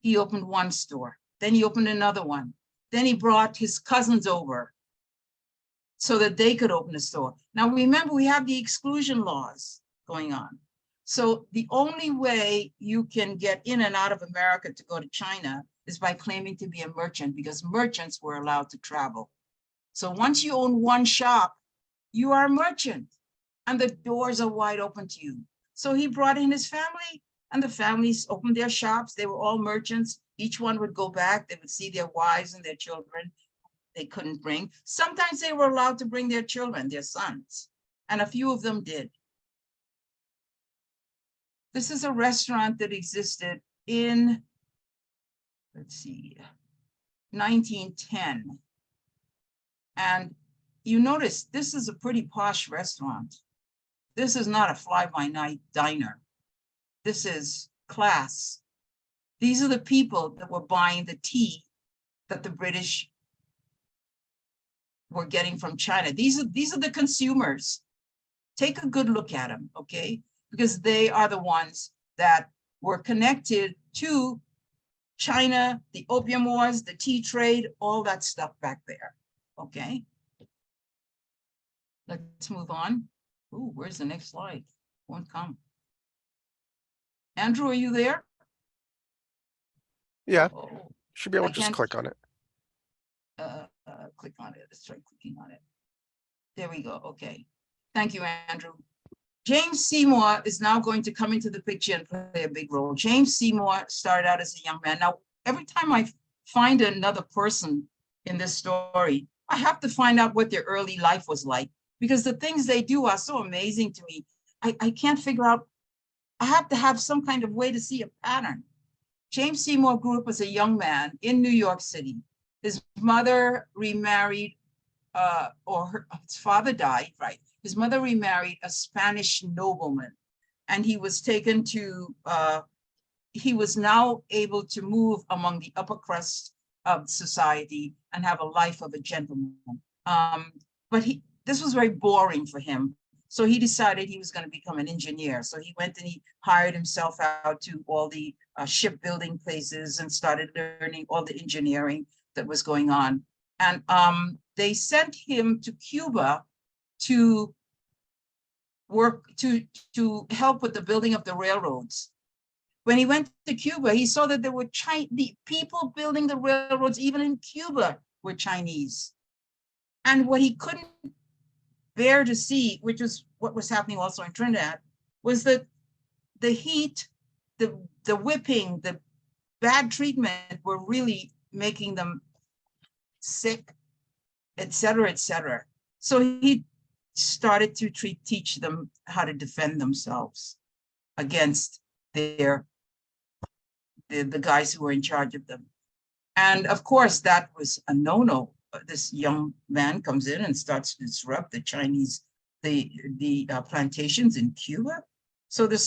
He opened one store, then he opened another one. Then he brought his cousins over so that they could open a store. Now remember, we have the exclusion laws going on. So the only way you can get in and out of America to go to China is by claiming to be a merchant, because merchants were allowed to travel. So once you own one shop, you are a merchant and the doors are wide open to you. So he brought in his family and the families opened their shops. They were all merchants. Each one would go back. They would see their wives and their children they couldn't bring. Sometimes they were allowed to bring their children, their sons, and a few of them did. This is a restaurant that existed in, let's see, 1910. And you notice this is a pretty posh restaurant. This is not a fly-by-night diner. This is class. These are the people that were buying the tea that the British were getting from China. These are the consumers. Take a good look at them, okay? Because they are the ones that were connected to China, the opium wars, the tea trade, all that stuff back there, okay? Let's move on. Ooh, where's the next slide? Won't come. Andrew, are you there? Yeah, Oh, should be able I to just can't- click on it. click on it. Let's try clicking on it. There we go. Okay. Thank you, Andrew. James Seymour is now going to come into the picture and play a big role. James Seymour started out as a young man. Now, every time I find another person in this story, I have to find out what their early life was like, because the things they do are so amazing to me. I can't figure out, I have to have some kind of way to see a pattern. James Seymour grew up as a young man in New York City. His mother remarried, his father died, right? His mother remarried a Spanish nobleman, and he was taken to, he was now able to move among the upper crust of society and have a life of a gentleman. But this was very boring for him. So he decided he was going to become an engineer. So he went and he hired himself out to all the shipbuilding places and started learning all the engineering that was going on. And they sent him to Cuba to work, to help with the building of the railroads. When he went to Cuba, he saw that there were the people building the railroads, even in Cuba, were Chinese. And what he couldn't bear to see, which was what was happening also in Trinidad, was that the heat, the whipping, the bad treatment were really making them sick, et cetera, et cetera. So he started to teach them how to defend themselves against the guys who were in charge of them. And of course, that was a no-no. This young man comes in and starts to disrupt the Chinese, the plantations in Cuba. So the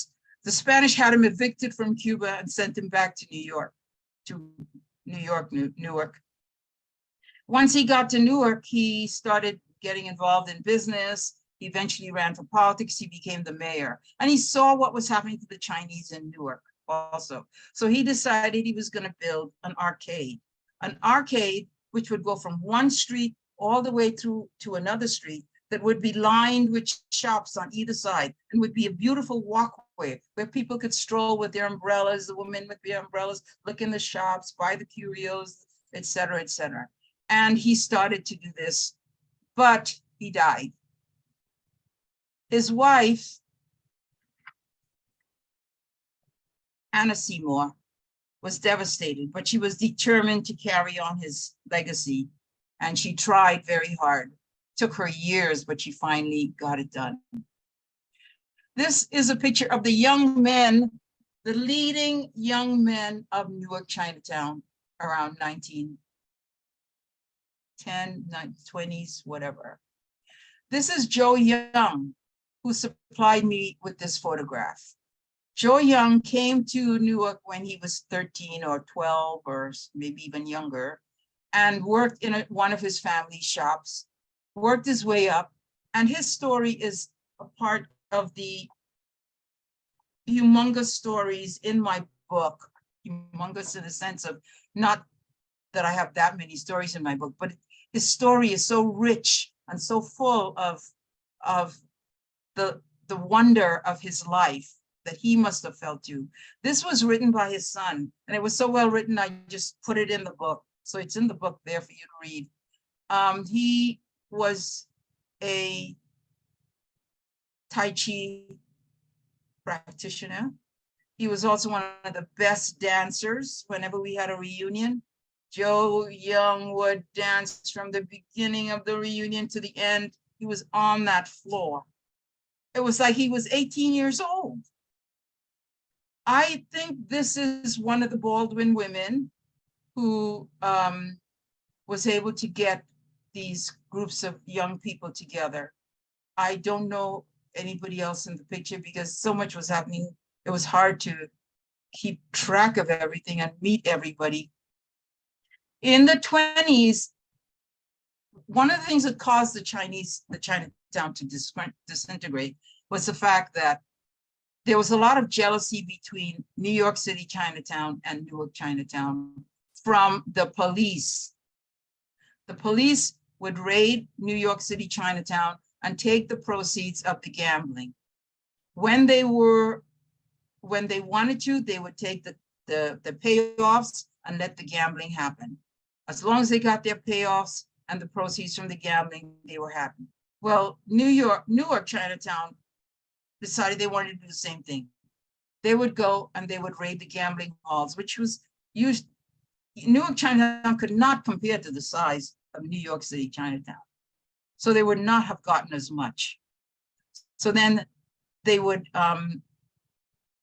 Spanish had him evicted from Cuba and sent him back to New Newark. Once he got to Newark, he started getting involved in business. He eventually ran for politics. He became the mayor, and he saw what was happening to the Chinese in Newark also. So he decided he was going to build an arcade which would go from one street all the way through to another street that would be lined with shops on either side and would be a beautiful walkway where people could stroll with their umbrellas, the women with their umbrellas, look in the shops, buy the curios, et cetera, et cetera. And he started to do this, but he died. His wife, Anna Seymour, was devastated, but she was determined to carry on his legacy. And she tried very hard. Took her years, but she finally got it done. This is a picture of the young men, the leading young men of Newark, Chinatown, around 1910, 1920s, whatever. This is Joe Young, who supplied me with this photograph. Joe Young came to Newark when he was 13 or 12 or maybe even younger, and worked in one of his family shops, worked his way up, and his story is a part of the humongous stories in my book. Humongous in the sense of not that I have that many stories in my book, but his story is so rich and so full of the wonder of his life that he must have felt too. This was written by his son, and it was so well written, I just put it in the book. So it's in the book there for you to read. He was a Tai Chi practitioner. He was also one of the best dancers. Whenever we had a reunion, Joe Young would dance from the beginning of the reunion to the end. He was on that floor. It was like he was 18 years old. I think this is one of the Baldwin women who was able to get these groups of young people together. I don't know anybody else in the picture because so much was happening. It was hard to keep track of everything and meet everybody. In the 20s, one of the things that caused the Chinatown to disintegrate was the fact that there was a lot of jealousy between New York City Chinatown and Newark Chinatown from the police. The police would raid New York City Chinatown and take the proceeds of the gambling. When they wanted to, they would take the payoffs and let the gambling happen. As long as they got their payoffs and the proceeds from the gambling, they were happy. Well, Newark Chinatown decided they wanted to do the same thing. They would go and they would raid the gambling halls, which was used. Newark Chinatown could not compare to the size of New York City Chinatown. So they would not have gotten as much. So then they would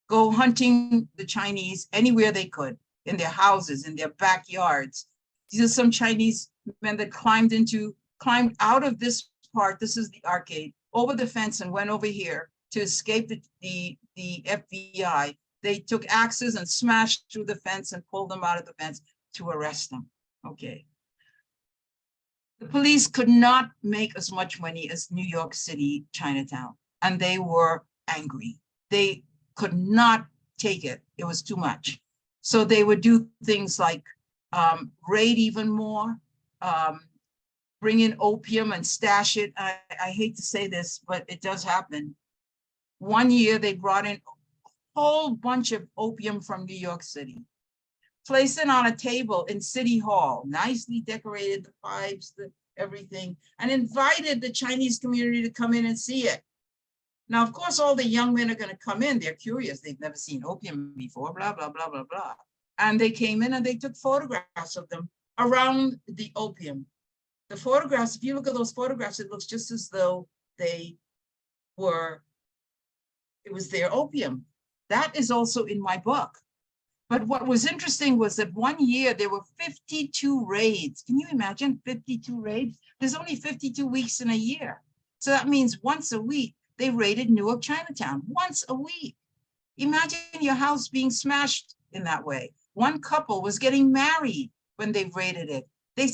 go hunting the Chinese anywhere they could, in their houses, in their backyards. These are some Chinese men that climbed out of this part, this is the arcade, over the fence and went over here to escape the FBI. They took axes and smashed through the fence and pulled them out of the fence to arrest them. Okay. The police could not make as much money as New York City Chinatown, and they were angry. They could not take it. It was too much. So they would do things like raid even more, bring in opium and stash it. I hate to say this, but it does happen. One year they brought in a whole bunch of opium from New York City, placed it on a table in City Hall, nicely decorated, the pipes, everything, and invited the Chinese community to come in and see it. Now, of course, all the young men are going to come in. They're curious. They've never seen opium before, blah, blah, blah, blah, blah. And they came in and they took photographs of them around the opium. The photographs, if you look at those photographs, it looks just as though it was their opium. That is also in my book. But what was interesting was that one year there were 52 raids. Can you imagine 52 raids? There's only 52 weeks in a year. So that means once a week, they raided Newark Chinatown, once a week. Imagine your house being smashed in that way. One couple was getting married when they raided it. They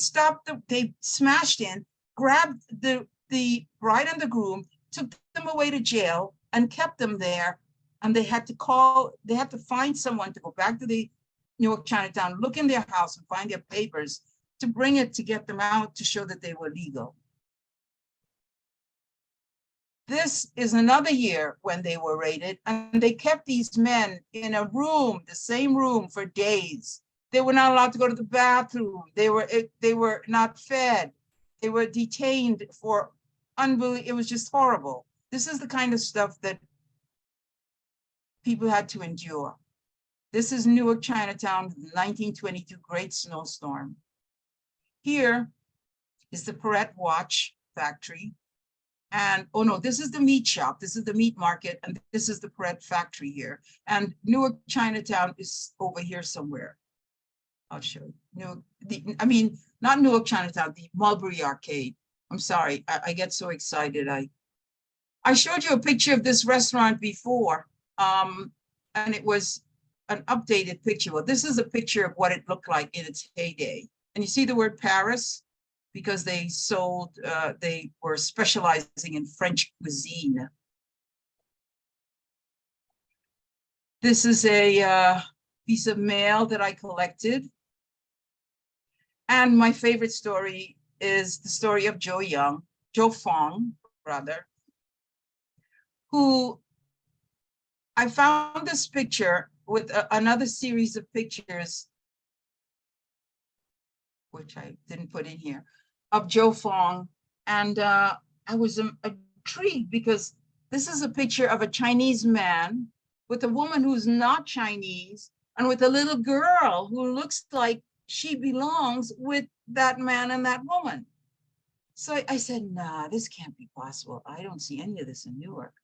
smashed in, grabbed the bride and the groom, took them away to jail and kept them there. And they had to find someone to go back to the Newark Chinatown, look in their house and find their papers to bring it to get them out to show that they were legal. This is another year when they were raided, and they kept these men in a room, the same room, for days. They were not allowed to go to the bathroom. They were not fed. They were detained for unbelievable. It was just horrible. This is the kind of stuff that people had to endure. This is Newark, Chinatown, 1922 Great Snowstorm. Here is the Perret Watch Factory. And, oh no, this is the meat shop. This is the meat market. And this is the Perret factory here. And Newark, Chinatown is over here somewhere. I'll show you. Not Newark, Chinatown, the Mulberry Arcade. I'm sorry, I get so excited. I showed you a picture of this restaurant before, and it was an updated picture. Well, this is a picture of what it looked like in its heyday. And you see the word Paris? Because they were specializing in French cuisine. This is a piece of mail that I collected. And my favorite story is the story of Joe Fong, who I found this picture with another series of pictures, which I didn't put in here, of Joe Fong. And I was intrigued because this is a picture of a Chinese man with a woman who's not Chinese and with a little girl who looks like she belongs with that man and that woman. So I said, nah, this can't be possible. I don't see any of this in Newark.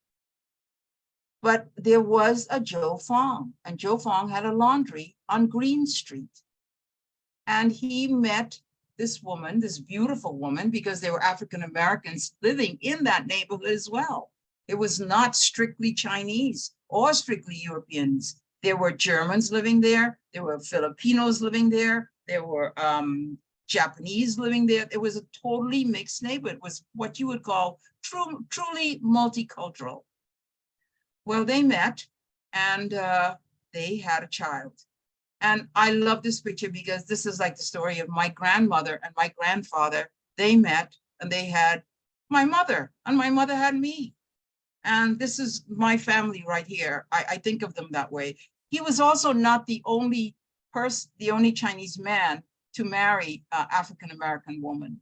But there was a Joe Fong, and Joe Fong had a laundry on Green Street. And he met this woman, this beautiful woman, because there were African Americans living in that neighborhood as well. It was not strictly Chinese or strictly Europeans. There were Germans living there. There were Filipinos living there. There were Japanese living there. It was a totally mixed neighborhood. It was what you would call truly multicultural. Well, they met and they had a child. And I love this picture because this is like the story of my grandmother and my grandfather. They met and they had my mother, and my mother had me. And this is my family right here. I think of them that way. He was also not the only person, the only Chinese man to marry an African-American woman.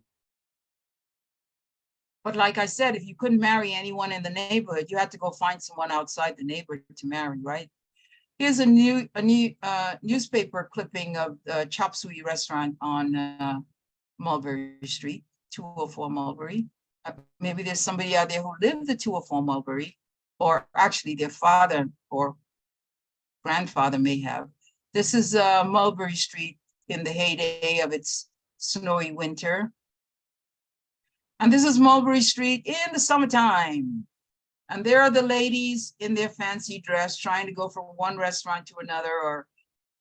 But like I said, if you couldn't marry anyone in the neighborhood, you had to go find someone outside the neighborhood to marry, right? Here's a new newspaper clipping of the Chop Suey restaurant on Mulberry Street, 204 Mulberry. Maybe there's somebody out there who lived at 204 Mulberry, or actually their father or grandfather may have. This is Mulberry Street in the heyday of its snowy winter. And this is Mulberry Street in the summertime. And there are the ladies in their fancy dress trying to go from one restaurant to another, or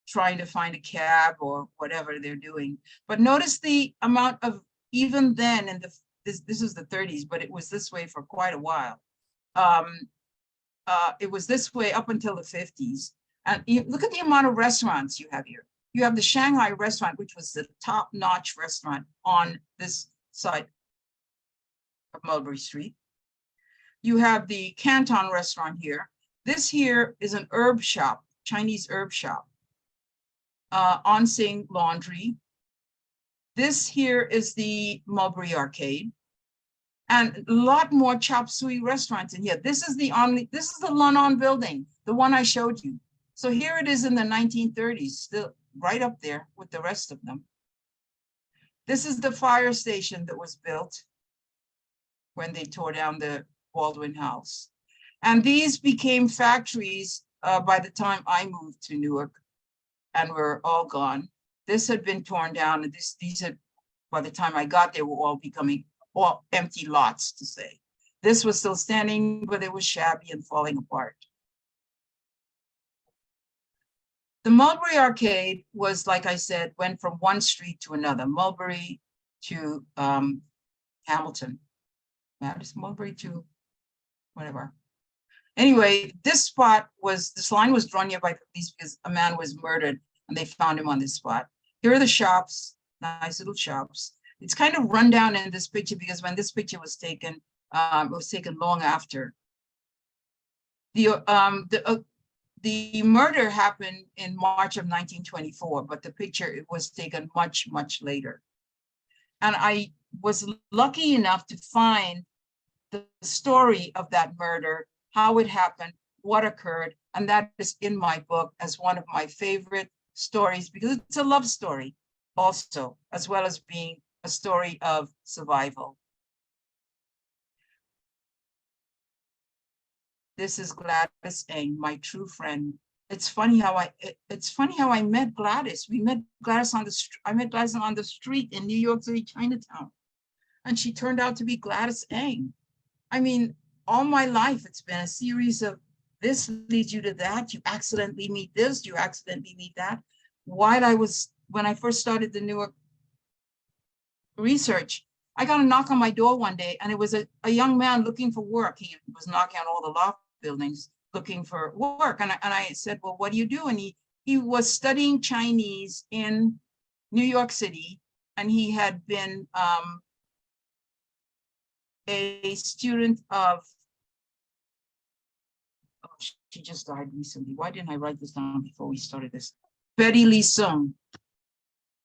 trying to find a cab or whatever they're doing. But notice the amount of, even then, in this is the 30s, but it was this way for quite a while. It was this way up until the 50s. And look at the amount of restaurants you have here. You have the Shanghai restaurant, which was the top-notch restaurant on this side of Mulberry Street. You have the Canton restaurant here. This here is an herb shop, Chinese herb shop. On Sing Laundry. This here is the Mulberry Arcade. And a lot more chop suey restaurants in here. This is the Lunon building, the one I showed you. So here it is in the 1930s, still right up there with the rest of them. This is the fire station that was built when they tore down the Baldwin House. And these became factories by the time I moved to Newark, and were all gone. This had been torn down, and these had, by the time I got there, were all becoming all empty lots, to say. This was still standing, but it was shabby and falling apart. The Mulberry Arcade was, like I said, went from one street to another, Mulberry to Hamilton. Just Mulberry to whatever. Anyway, this line was drawn here by police because a man was murdered and they found him on this spot. Here are the shops, nice little shops. It's kind of run down in this picture because when this picture was taken, It was taken long after. The murder happened in March of 1924, but the picture, it was taken much, much later. And I was lucky enough to find the story of that murder, how it happened, what occurred, and that is in my book as one of my favorite stories, because it's a love story also, as well as being a story of survival. This is Gladys Eng, my true friend. It's funny how I met Gladys. We met Gladys on the I met Gladys on the street in New York City, Chinatown, and she turned out to be Gladys Eng. I mean, all my life it's been a series of this leads you to that. You accidentally meet this. You accidentally meet that. When I first started the Newark research, I got a knock on my door one day, and it was a young man looking for work. He was knocking on all the law buildings looking for work. And I said, well, what do you do? And he was studying Chinese in New York City, and he had been a student of, oh, she just died recently. Why didn't I write this down before we started this? Betty Lee Sung.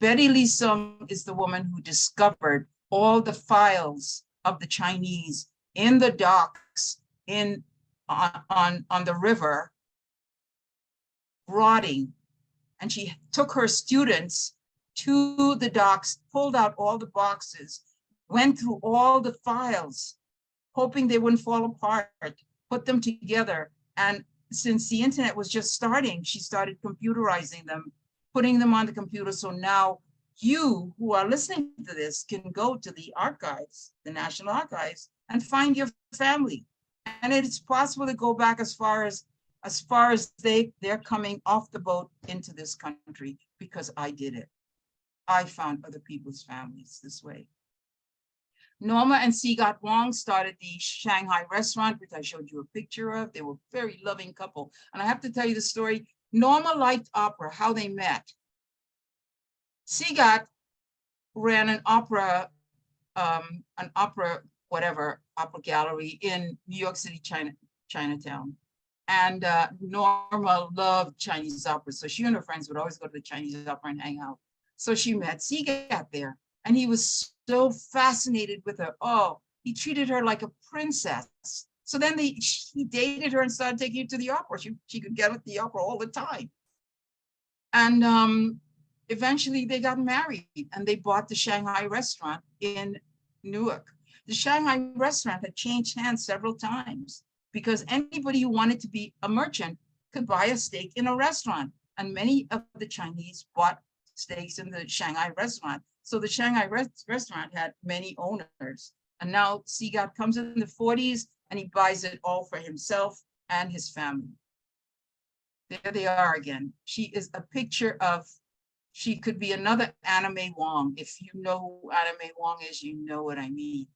Betty Lee Sung is the woman who discovered all the files of the Chinese in the docks on the river, rotting. And she took her students to the docks, pulled out all the boxes, went through all the files, hoping they wouldn't fall apart, put them together. And since the internet was just starting, she started computerizing them, putting them on the computer. So now you who are listening to this can go to the archives, the National Archives, and find your family. And it's possible to go back as far as they're coming off the boat into this country, because I did it. I found other people's families this way. Norma and Sigat Wong started the Shanghai restaurant, which I showed you a picture of. They were a very loving couple. And I have to tell you the story. Norma liked opera, how they met. Sigat ran an opera gallery in New York City, Chinatown. And Norma loved Chinese opera. So she and her friends would always go to the Chinese opera and hang out. So she met Sigat there. And he was so fascinated with her. Oh, he treated her like a princess. So then he dated her and started taking her to the opera. She could get at the opera all the time. And eventually they got married, and they bought the Shanghai restaurant in Newark. The Shanghai restaurant had changed hands several times, because anybody who wanted to be a merchant could buy a stake in a restaurant. And many of the Chinese bought stakes in the Shanghai restaurant. So the Shanghai restaurant had many owners. And now Sigat comes in the 40s and he buys it all for himself and his family. There they are again. She is a picture of, she could be another Anna May Wong. If you know who Anna May Wong is, you know what I mean.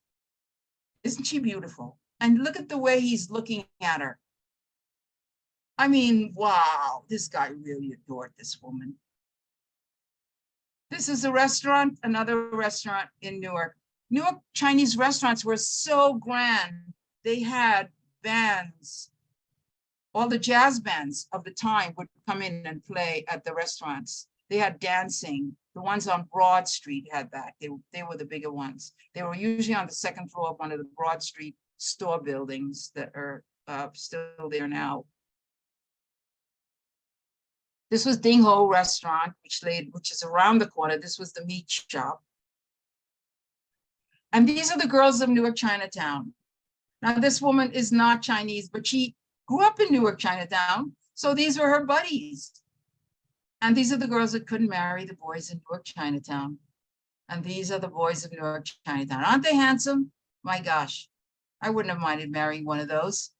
Isn't she beautiful? And look at the way he's looking at her. I mean, wow, this guy really adored this woman. This is a restaurant, another restaurant in Newark. Newark Chinese restaurants were so grand. They had bands. All the jazz bands of the time would come in and play at the restaurants. They had dancing. The ones on Broad Street had that. They were the bigger ones. They were usually on the second floor of one of the Broad Street store buildings that are still there now. This was Ding Ho Restaurant, which is around the corner. This was the meat shop. And these are the girls of Newark Chinatown. Now, this woman is not Chinese, but she grew up in Newark Chinatown. So these were her buddies. And these are the girls that couldn't marry the boys in Newark Chinatown. And these are the boys of Newark Chinatown. Aren't they handsome? My gosh, I wouldn't have minded marrying one of those.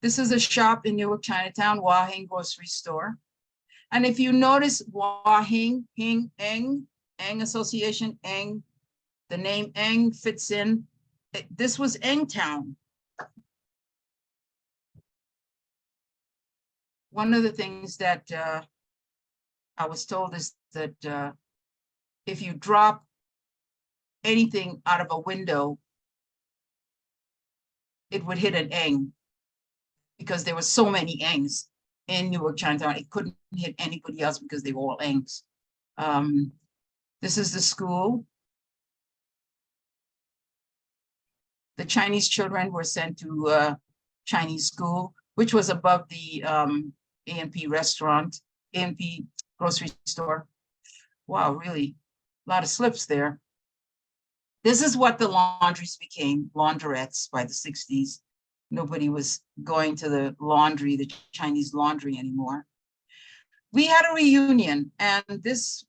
This is a shop in Newark Chinatown, Wah Hing Grocery Store. And if you notice Wah Hing, Eng Association, Eng, the name Eng fits in. This was Engtown. One of the things that I was told is that if you drop anything out of a window it would hit an eng, because there were so many engs in Newark, Chinatown. It couldn't hit anybody else because they were all engs. This is the school. The Chinese children were sent to Chinese school, which was above the A&P restaurant, A&P grocery store. Wow, really, a lot of slips there. This is what the laundries became, laundrettes, by the 60s. Nobody was going to the laundry, the Chinese laundry anymore. We had a reunion, and this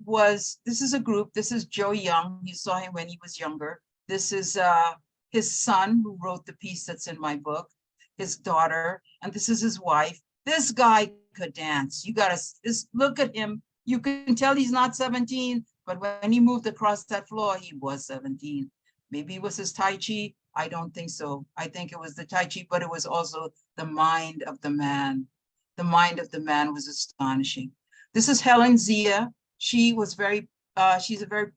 is a group. This is Joe Young. You saw him when he was younger. This is his son, who wrote the piece that's in my book, his daughter, and this is his wife. This guy could dance. You gotta just look at him. You can tell he's not 17, but when he moved across that floor, he was 17. Maybe it was his Tai Chi. I don't think so. I think it was the Tai Chi, but it was also the mind of the man. The mind of the man was astonishing. This is Helen Zia. She was she's a very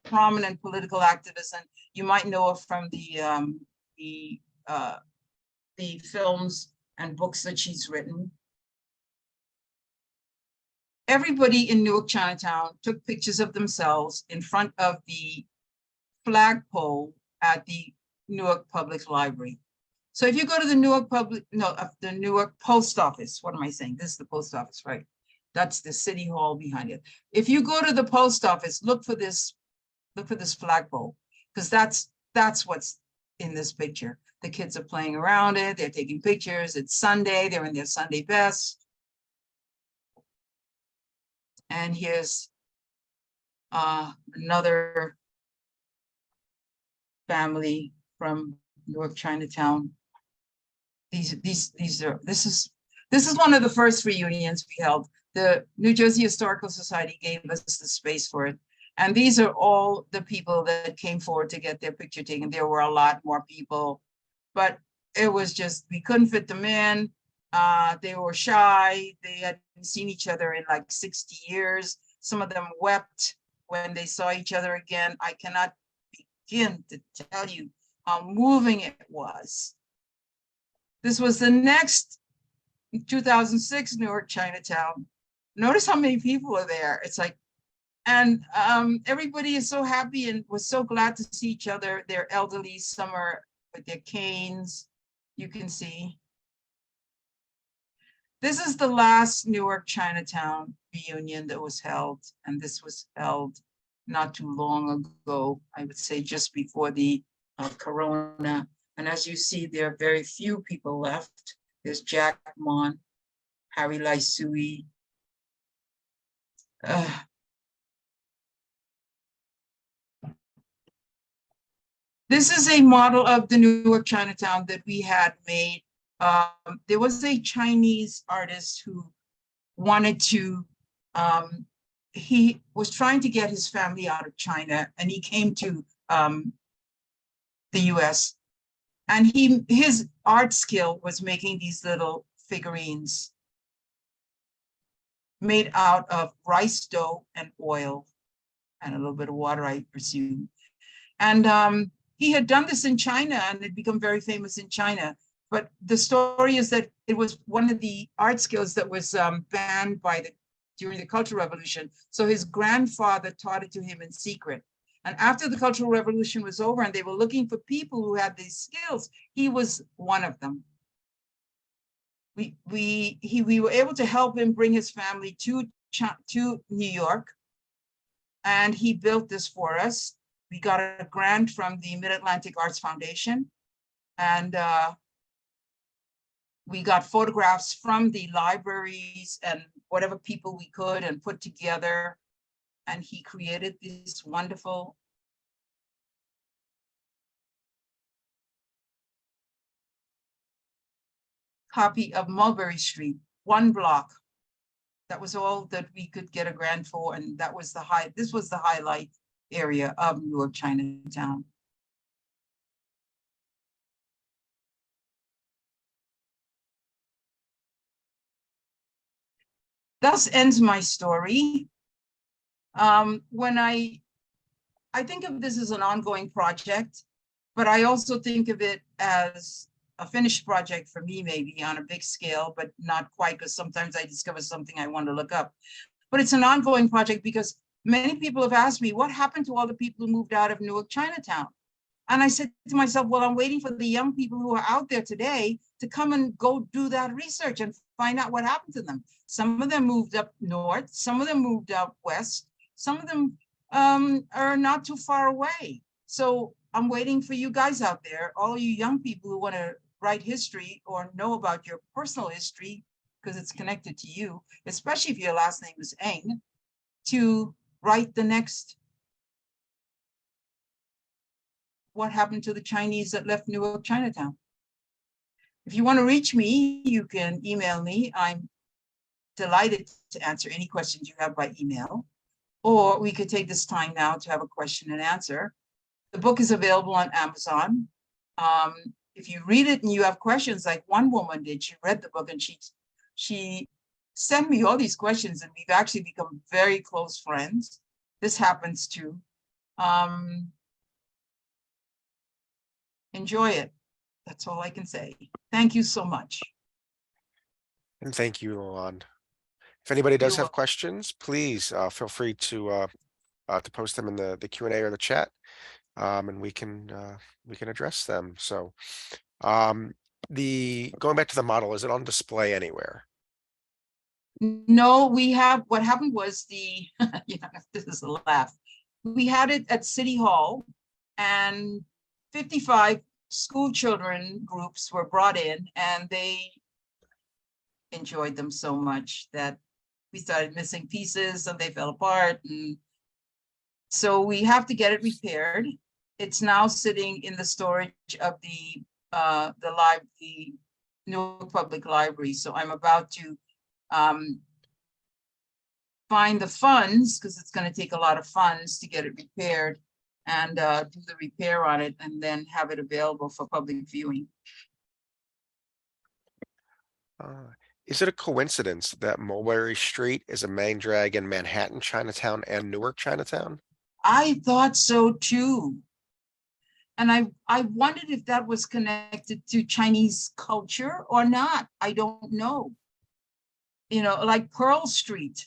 prominent political activist, and you might know her from the films and books that she's written. Everybody in Newark, Chinatown took pictures of themselves in front of the flagpole at the Newark Public Library. So if you go to the the Newark Post Office, what am I saying? This is the post office, right? That's the city hall behind it. If you go to the post office, look for this flagpole, because that's what's in this picture. The kids are playing around it, they're taking pictures, it's Sunday, they're in their Sunday best. And here's another family from Newark, Chinatown. This is one of the first reunions we held. The New Jersey Historical Society gave us the space for it. And these are all the people that came forward to get their picture taken. There were a lot more people, but it was just, we couldn't fit them in. They were shy. They hadn't seen each other in like 60 years. Some of them wept when they saw each other again. I cannot begin to tell you how moving it was. This was the next 2006 Newark Chinatown. Notice how many people are there. It's like, and everybody is so happy and was so glad to see each other. They're elderly, some are with their canes, you can see. This is the last Newark Chinatown reunion that was held, and this was held not too long ago, I would say just before the Corona. And as you see, there are very few people left. There's Jack Mon, Harry Laisui. This is a model of the Newark Chinatown that we had made. There was a Chinese artist who wanted to, he was trying to get his family out of China, and he came to the US. And his art skill was making these little figurines made out of rice dough and oil and a little bit of water, I presume. And he had done this in China and had become very famous in China. But the story is that it was one of the art skills that was banned during the Cultural Revolution. So his grandfather taught it to him in secret. And after the Cultural Revolution was over and they were looking for people who had these skills, he was one of them. We were able to help him bring his family to New York, and he built this for us. We got a grant from the Mid-Atlantic Arts Foundation, and we got photographs from the libraries and whatever people we could and put together. And he created this wonderful copy of Mulberry Street, one block. That was all that we could get a grant for, and that was this was the highlight area of Newark Chinatown. Thus ends my story. When I think of this as an ongoing project, but I also think of it as a finished project for me, maybe on a big scale, but not quite, because sometimes I discover something I want to look up. But it's an ongoing project because many people have asked me, what happened to all the people who moved out of Newark, Chinatown? And I said to myself, well, I'm waiting for the young people who are out there today to come and go do that research and find out what happened to them. Some of them moved up north, some of them moved out west, some of them are not too far away. So I'm waiting for you guys out there, all you young people who want to write history or know about your personal history, because it's connected to you, especially if your last name is Eng, to write the next what happened to the Chinese that left Newark, Chinatown. If you want to reach me, you can email me. I'm delighted to answer any questions you have by email, or we could take this time now to have a question and answer. The book is available on Amazon. If you read it and you have questions, like one woman did, she read the book and she sent me all these questions, and we've actually become very close friends. This happens too. Enjoy it. That's all I can say. Thank you so much. And thank you, Yoland. If anybody does You're have welcome. questions, please feel free to post them in the Q&A or the chat, and we can address them. So going back to the model, is it on display anywhere? No, we have, what happened was the, this is a laugh. We had it at City Hall, and 55 school children groups were brought in, and they enjoyed them so much that we started missing pieces and they fell apart. And so we have to get it repaired. It's now sitting in the storage of the Newark Public Library. So I'm about to find the funds, because it's going to take a lot of funds to get it repaired, and do the repair on it, and then have it available for public viewing. Is it a coincidence that Mulberry Street is a main drag in Manhattan, Chinatown, and Newark, Chinatown? I thought so too. And I wondered if that was connected to Chinese culture or not. I don't know. Like Pearl Street.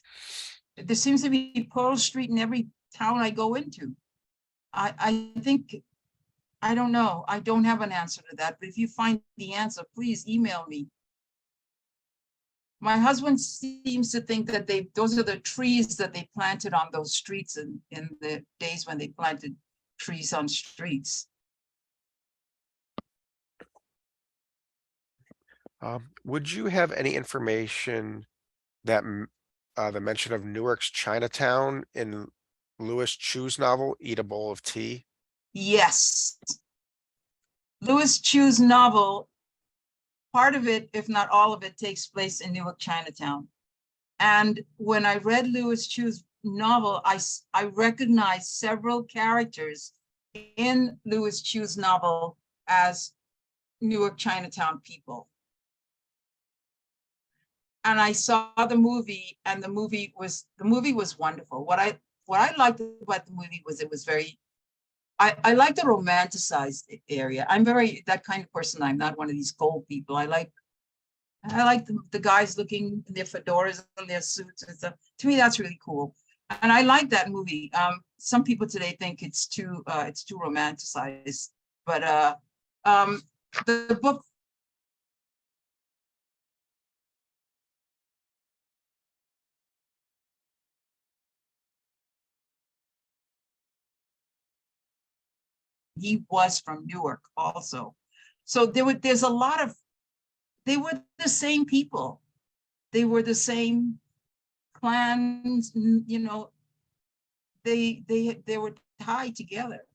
There seems to be Pearl Street in every town I go into. I think, I don't know. I don't have an answer to that, but if you find the answer, please email me. My husband seems to think that those are the trees that they planted on those streets in the days when they planted trees on streets. Would you have any information that the mention of Newark's Chinatown in Louis Chu's novel, Eat a Bowl of Tea? Yes. Louis Chu's novel, part of it, if not all of it, takes place in Newark, Chinatown. And when I read Louis Chu's novel, I recognized several characters in Louis Chu's novel as Newark, Chinatown people. And I saw the movie, and the movie was wonderful. What I liked about the movie was it was very, I like the romanticized area. I'm very that kind of person. I'm not one of these cold people. I like the guys looking in their fedoras and their suits and stuff. To me, that's really cool. And I like that movie. Some people today think it's too romanticized, but the book. He was from Newark also. So they were the same people. They were the same clans, they were tied together.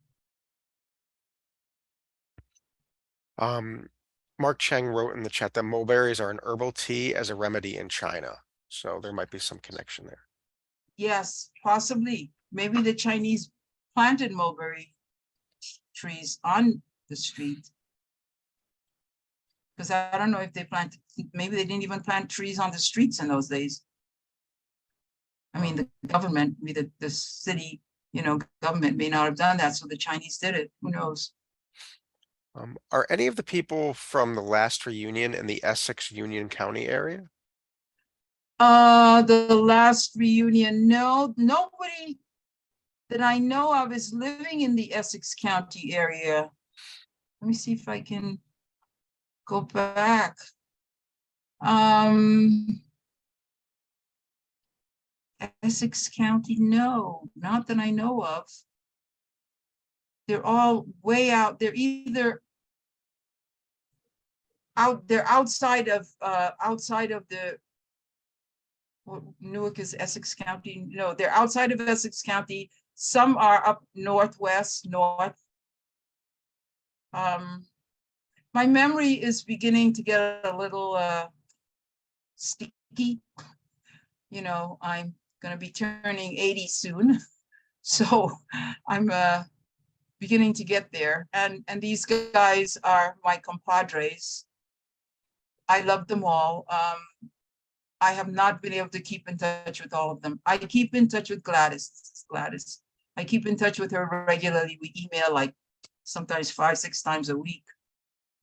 Mark Cheng wrote in the chat that mulberries are an herbal tea as a remedy in China. So there might be some connection there. Yes, possibly. Maybe the Chinese planted mulberry trees on the street. Because I don't know if they planted, maybe they didn't even plant trees on the streets in those days. I mean, the government, the city, government may not have done that, so the Chinese did it. Who knows? Are any of the people from the last reunion in the Essex Union County area? The last reunion, no, nobody that I know of is living in the Essex County area. Let me see if I can go back. Essex County, no, not that I know of. They're all way out. They're either they're outside of the Newark is Essex County. No, they're outside of Essex County. Some are up northwest, north. My memory is beginning to get a little sticky. You know, I'm going to be turning 80 soon. So I'm beginning to get there. And these guys are my compadres. I love them all. I have not been able to keep in touch with all of them. I keep in touch with Gladys. I keep in touch with her regularly. We email like sometimes 5-6 times a week.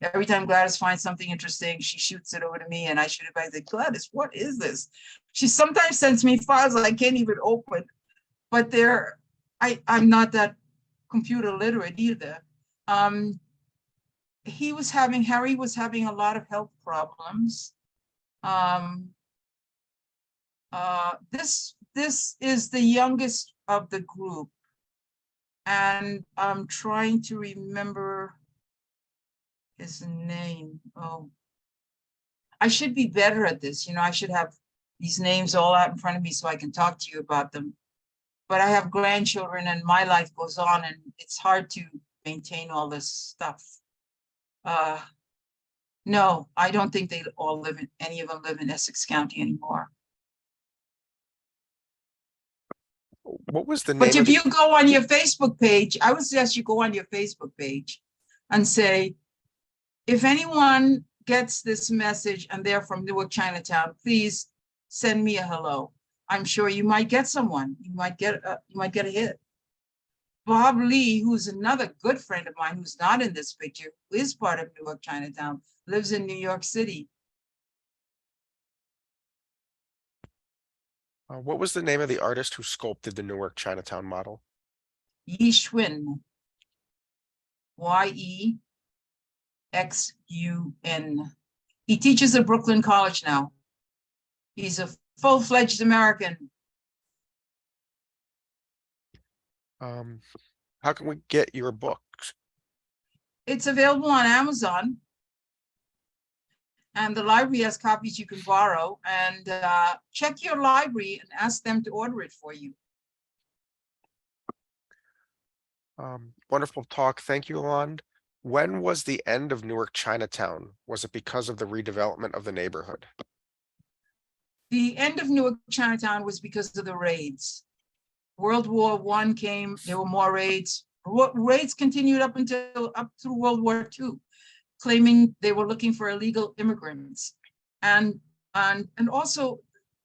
Every time Gladys finds something interesting, she shoots it over to me and I shoot it back. I say, Gladys, what is this? She sometimes sends me files that I can't even open, but I'm not that computer literate either. Harry was having a lot of health problems. This is the youngest of the group, and I'm trying to remember his name. Oh, I should be better at this. You know, I should have these names all out in front of me so I can talk to you about them. But I have grandchildren and my life goes on and it's hard to maintain all this stuff. No, I don't think any of them live in Essex County anymore. What was the name But of if the, you go on your Facebook page, I would suggest you go on your Facebook page and say, if anyone gets this message and they're from Newark, Chinatown, please send me a hello. I'm sure you might get someone. You might get a hit. Bob Lee, who's another good friend of mine, who's not in this picture, who is part of Newark, Chinatown, lives in New York City. what was the name of the artist who sculpted the Newark Chinatown model? Yi Xun, YEXUN. He teaches at Brooklyn College now. He's a full-fledged American. How can we get your books? It's available on Amazon. And the library has copies you can borrow. And check your library and ask them to order it for you. Wonderful talk. Thank you, Yoland. When was the end of Newark Chinatown? Was it because of the redevelopment of the neighborhood? The end of Newark Chinatown was because of the raids. World War I came, there were more raids. Raids continued up through World War II, claiming they were looking for illegal immigrants. And also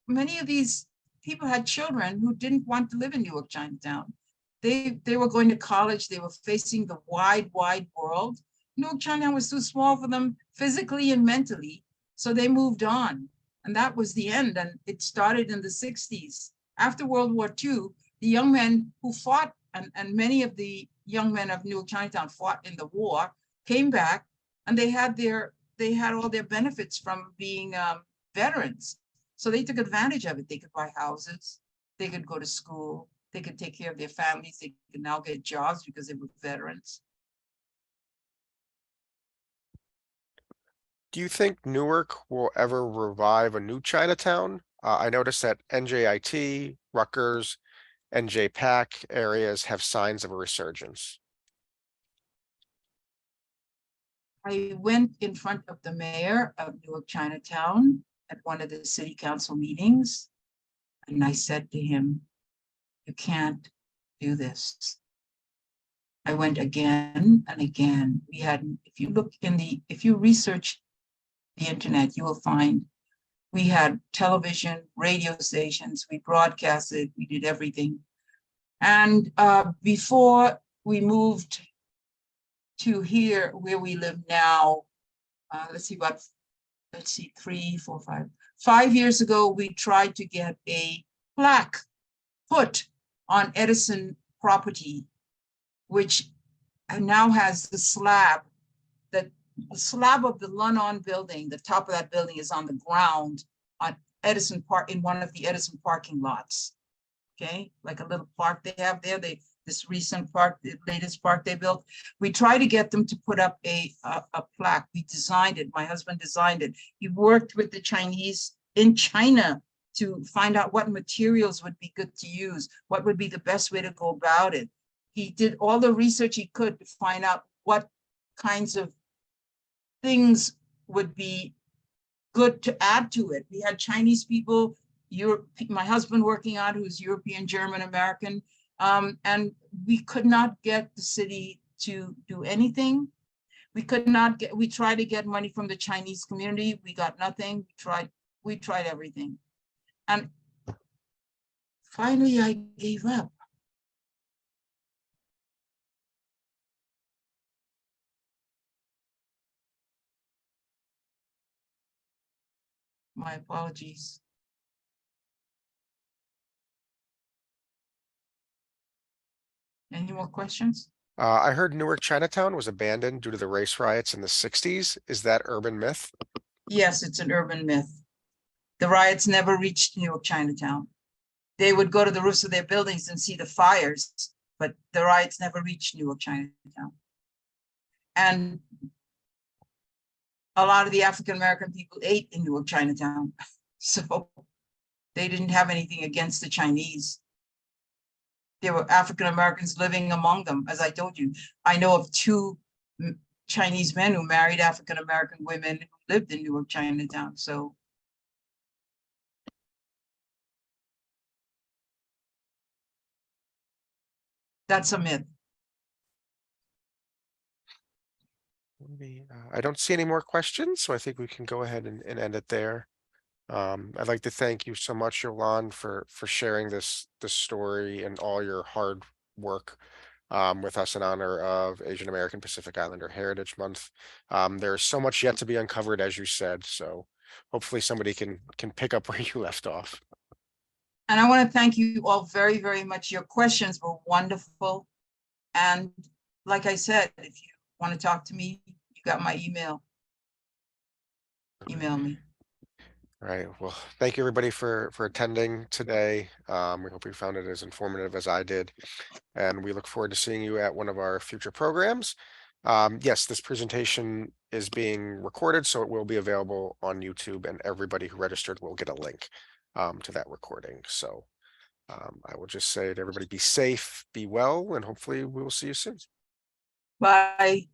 many of these people had children who didn't want to live in Newark Chinatown. They were going to college, they were facing the wide world. Newark Chinatown was too small for them physically and mentally, so they moved on. And that was the end, and it started in the 60s. After World War II, the young men who fought, and many of the young men of Newark Chinatown fought in the war, came back, and they had all their benefits from being veterans. So they took advantage of it. They could buy houses, they could go to school, they could take care of their families, they could now get jobs because they were veterans. Do you think Newark will ever revive a new Chinatown? I noticed that NJIT, Rutgers, and JPAC areas have signs of a resurgence. I went in front of the mayor of Newark Chinatown at one of the city council meetings, and I said to him, you can't do this. I went again and again. We had, if you research the internet, you will find we had television, radio stations, we broadcasted, we did everything. And before we moved to here where we live now. Let's see, 3, 4, 5. 5 years ago, we tried to get a plaque put on Edison property, which now has the slab, the slab of the Lun-On building, the top of that building is on the ground on Edison Park, in one of the Edison parking lots. Okay, like a little park they have there. This recent park, the latest park they built. We try to get them to put up a plaque. We designed it. My husband designed it. He worked with the Chinese in China to find out what materials would be good to use, what would be the best way to go about it. He did all the research he could to find out what kinds of things would be good to add to it. We had Chinese people, my husband working on, who's European, German, American, and we could not get the city to do anything. We tried to get money from the Chinese community. We got nothing. We tried everything. And finally I gave up. My apologies. Any more questions? I heard Newark Chinatown was abandoned due to the race riots in the 60s. Is that urban myth? Yes, it's an urban myth. The riots never reached Newark Chinatown. They would go to the roofs of their buildings and see the fires, but the riots never reached Newark Chinatown. And a lot of the African-American people ate in Newark Chinatown. So they didn't have anything against the Chinese. There were African-Americans living among them. As I told you, I know of 2 Chinese men who married African-American women who lived in Newark Chinatown. So that's a myth. I don't see any more questions, so I think we can go ahead and end it there. I'd like to thank you so much, Yoland, for sharing this story and all your hard work with us in honor of Asian American Pacific Islander Heritage Month. There's so much yet to be uncovered, as you said, so hopefully somebody can pick up where you left off. And I want to thank you all very, very much. Your questions were wonderful. And like I said, if you want to talk to me, you got my email. Email me. All right. Well, thank you everybody for attending today. We hope you found it as informative as I did, and we look forward to seeing you at one of our future programs. Yes, this presentation is being recorded, so it will be available on YouTube, and everybody who registered will get a link to that recording. So I will just say to everybody, be safe, be well, and hopefully we will see you soon. Bye.